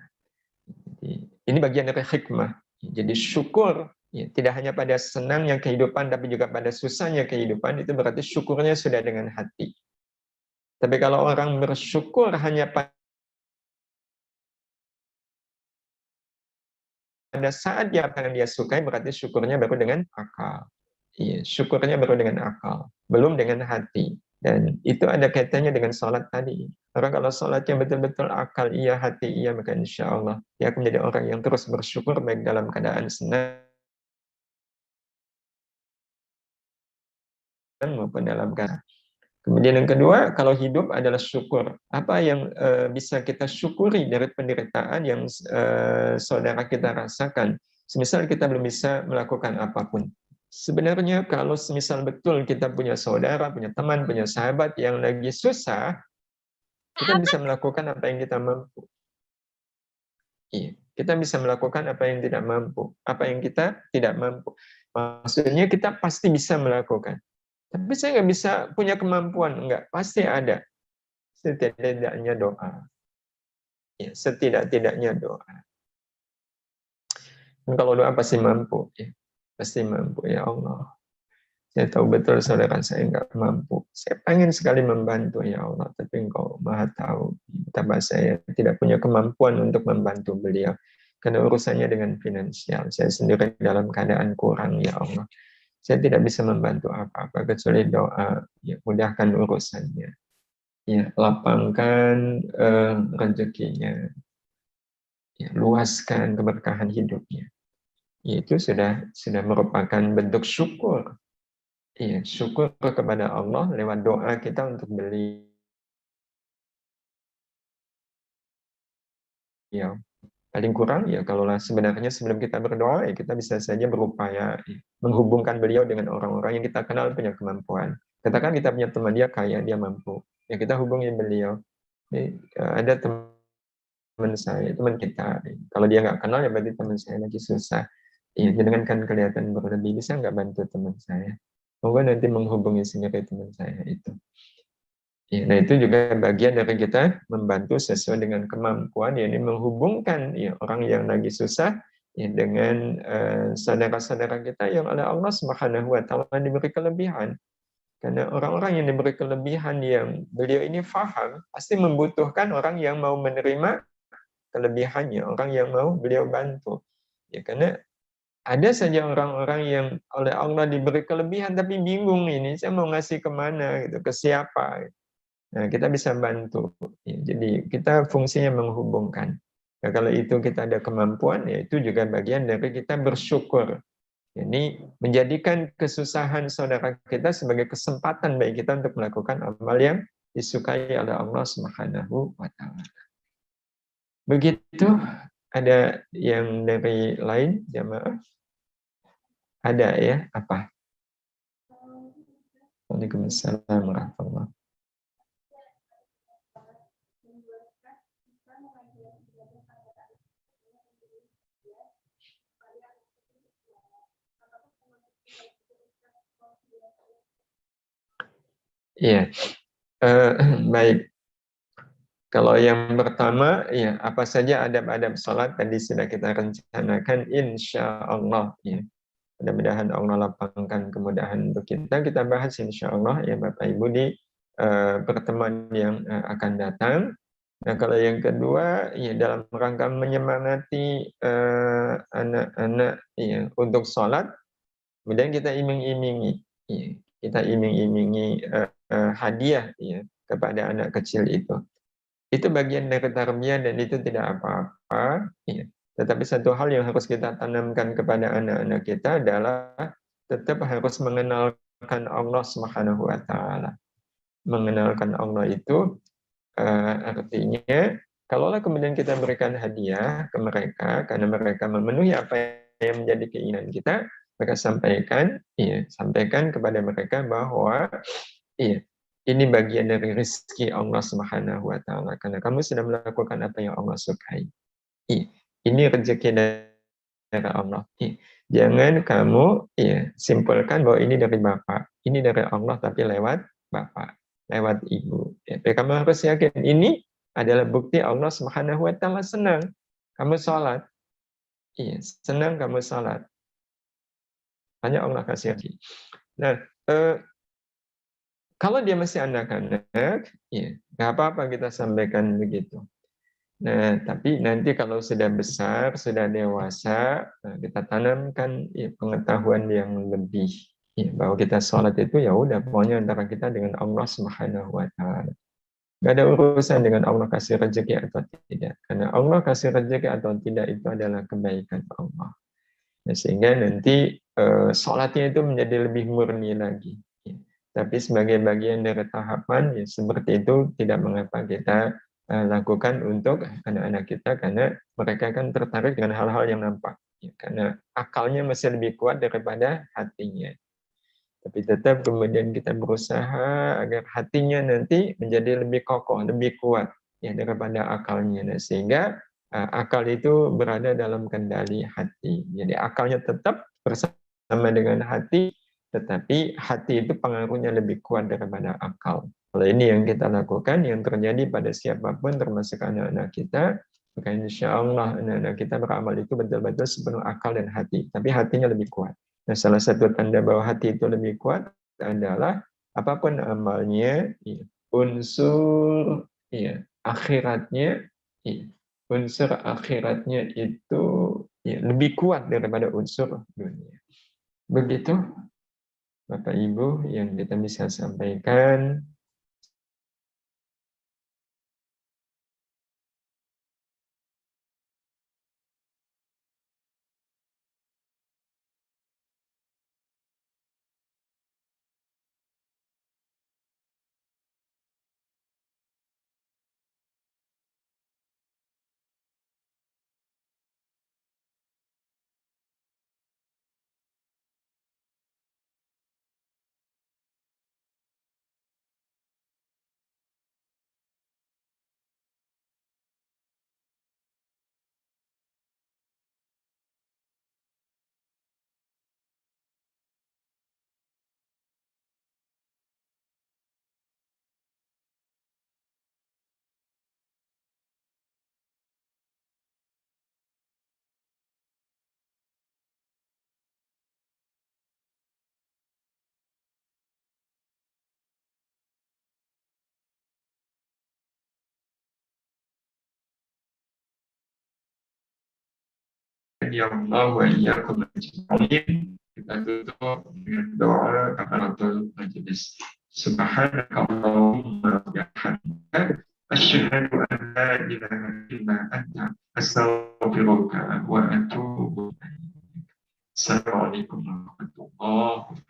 A: Jadi, ini bagian dari hikmah. Jadi syukur ya, tidak hanya pada senangnya kehidupan, tapi juga pada susahnya kehidupan, itu berarti syukurnya sudah dengan hati. Tapi kalau orang bersyukur hanya pada saat dia akan dia sukai, berarti syukurnya baru dengan akal. Iya, syukurnya baru dengan akal, belum dengan hati. Dan itu ada kaitannya dengan sholat tadi. Orang kalau sholatnya betul-betul akal iya, hati iya, maka insya Allah dia akan menjadi orang yang terus bersyukur baik dalam keadaan senang maupun dalam keadaan. Kemudian yang kedua, kalau hidup adalah syukur. Apa yang bisa kita syukuri dari penderitaan yang saudara kita rasakan? Semisal kita belum bisa melakukan apapun. Sebenarnya kalau semisal betul kita punya saudara, punya teman, punya sahabat yang lagi susah, kita bisa melakukan apa yang kita mampu. Iya, kita bisa melakukan apa yang tidak mampu, apa yang kita tidak mampu. Maksudnya kita pasti bisa melakukan. Tapi saya nggak bisa punya kemampuan, enggak. Pasti ada. Setidak-tidaknya doa. Ya, setidak-tidaknya doa. Dan kalau doa pasti mampu. Ya. Pasti mampu, ya Allah. Saya tahu betul saudara saya nggak mampu. Saya pengen sekali membantu, ya Allah. Tapi Engkau Maha tahu betapa saya tidak punya kemampuan untuk membantu beliau. Karena urusannya dengan finansial. Saya sendiri dalam keadaan kurang, ya Allah. Saya tidak bisa membantu apa-apa kecuali doa, ya, mudahkan urusannya, ya, lapangkan rezekinya, ya, luaskan keberkahan hidupnya. Ya, itu sudah merupakan bentuk syukur, ya, syukur kepada Allah lewat doa kita untuk beliau. Paling kurang ya kalaulah sebenarnya sebelum kita berdoa ya kita bisa saja berupaya menghubungkan beliau dengan orang-orang yang kita kenal punya kemampuan. Katakan kita punya teman dia kaya, dia mampu, ya kita hubungi beliau. Ada teman saya, teman kita, kalau dia nggak kenal ya berarti teman saya lagi susah. Ya, jangan kan kelihatan berlebih, bisa nggak bantu teman saya? Moga nanti menghubungi sendiri teman saya itu. Ya, nah itu juga bagian dari kita membantu sesuai dengan kemampuan, yakni menghubungkan ya, orang yang lagi susah ya, dengan saudara-saudara kita yang oleh Allah Subhanahu wa taala diberi kelebihan. Karena orang-orang yang diberi kelebihan yang beliau ini faham, pasti membutuhkan orang yang mau menerima kelebihannya, orang yang mau beliau bantu. Ya, karena ada saja orang-orang yang oleh Allah diberi kelebihan tapi bingung ini, saya mau ngasih kemana, gitu, ke siapa. Nah, kita bisa bantu. Ya, jadi kita fungsinya menghubungkan. Nah, kalau itu kita ada kemampuan, ya itu juga bagian dari kita bersyukur. Ini menjadikan kesusahan saudara kita sebagai kesempatan bagi kita untuk melakukan amal yang disukai oleh Allah Subhanahu wa taala. Begitu, ada yang dari lain jamaah? Ada ya? Apa? Waalaikumsalam warahmatullahi. Iya, baik. Kalau yang pertama, ya apa saja adab-adab sholat tadi sudah kita rencanakan, insya Allah. Ya. Mudah-mudahan Allah lapangkan kemudahan untuk kita. Kita bahas insya Allah ya Bapak Ibu di pertemuan yang akan datang. Nah kalau yang kedua, ya dalam rangka menyemangati anak-anak ya, untuk sholat, kemudian kita iming-imingi, ya, kita iming-imingi hadiah ya, kepada anak kecil itu. Itu bagian dari tarbiyah dan itu tidak apa-apa. Ya. Tetapi satu hal yang harus kita tanamkan kepada anak-anak kita adalah tetap harus mengenalkan Allah Subhanahu wa taala. Mengenalkan Allah itu artinya kalaulah kemudian kita berikan hadiah ke mereka karena mereka memenuhi apa yang menjadi keinginan kita, maka sampaikan kepada mereka bahwa iya, ini bagian dari rezeki Allah Subhanahu wa taala karena kamu sudah melakukan apa yang Allah sukai. Ini rezeki dari Allah. Jangan kamu simpulkan bahwa ini dari Bapak, ini dari Allah tapi lewat Bapak, lewat Ibu. Tapi kamu harus yakin ini adalah bukti Allah Subhanahu wa taala senang kamu sholat. Senang kamu sholat. Hanya Allah kasih lagi. Nah, kalau dia masih anak-anak, ya nggak apa-apa kita sampaikan begitu. Nah, tapi nanti kalau sudah besar, sudah dewasa, kita tanamkan ya, pengetahuan yang lebih. Ya, bahwa kita sholat itu ya udah pokoknya antara kita dengan Allah Subhanahu wa taala. Nggak ada urusan dengan Allah kasih rezeki atau tidak. Karena Allah kasih rezeki atau tidak itu adalah kebaikan Allah. Nah, sehingga nanti sholatnya itu menjadi lebih murni lagi. Tapi sebagai bagian dari tahapan, ya seperti itu tidak mengapa kita lakukan untuk anak-anak kita, karena mereka kan tertarik dengan hal-hal yang nampak. Ya, karena akalnya masih lebih kuat daripada hatinya. Tapi tetap kemudian kita berusaha agar hatinya nanti menjadi lebih kokoh, lebih kuat ya daripada akalnya. Nah, sehingga akal itu berada dalam kendali hati. Jadi akalnya tetap bersama dengan hati, tetapi hati itu pengaruhnya lebih kuat daripada akal. Kalau ini yang kita lakukan, yang terjadi pada siapapun termasuk anak-anak kita, maka insya Allah anak-anak kita beramal itu betul-betul sepenuh akal dan hati. Tapi hatinya lebih kuat. Nah, salah satu tanda bahwa hati itu lebih kuat adalah apapun amalnya, ya, unsur ya, akhiratnya, ya, unsur akhiratnya itu ya, lebih kuat daripada unsur dunia. Begitu, Bapak Ibu, yang kita bisa sampaikan. Ya Allah wa iyyakum ajma'in. Kita tutup dengan doa kafaratul majelis. Subhanakallahumma wa bihamdika asyhadu an la ilaha illa anta astaghfiruka wa atubu ilaik. Assalamualaikum warahmatullahi wabarakatuh.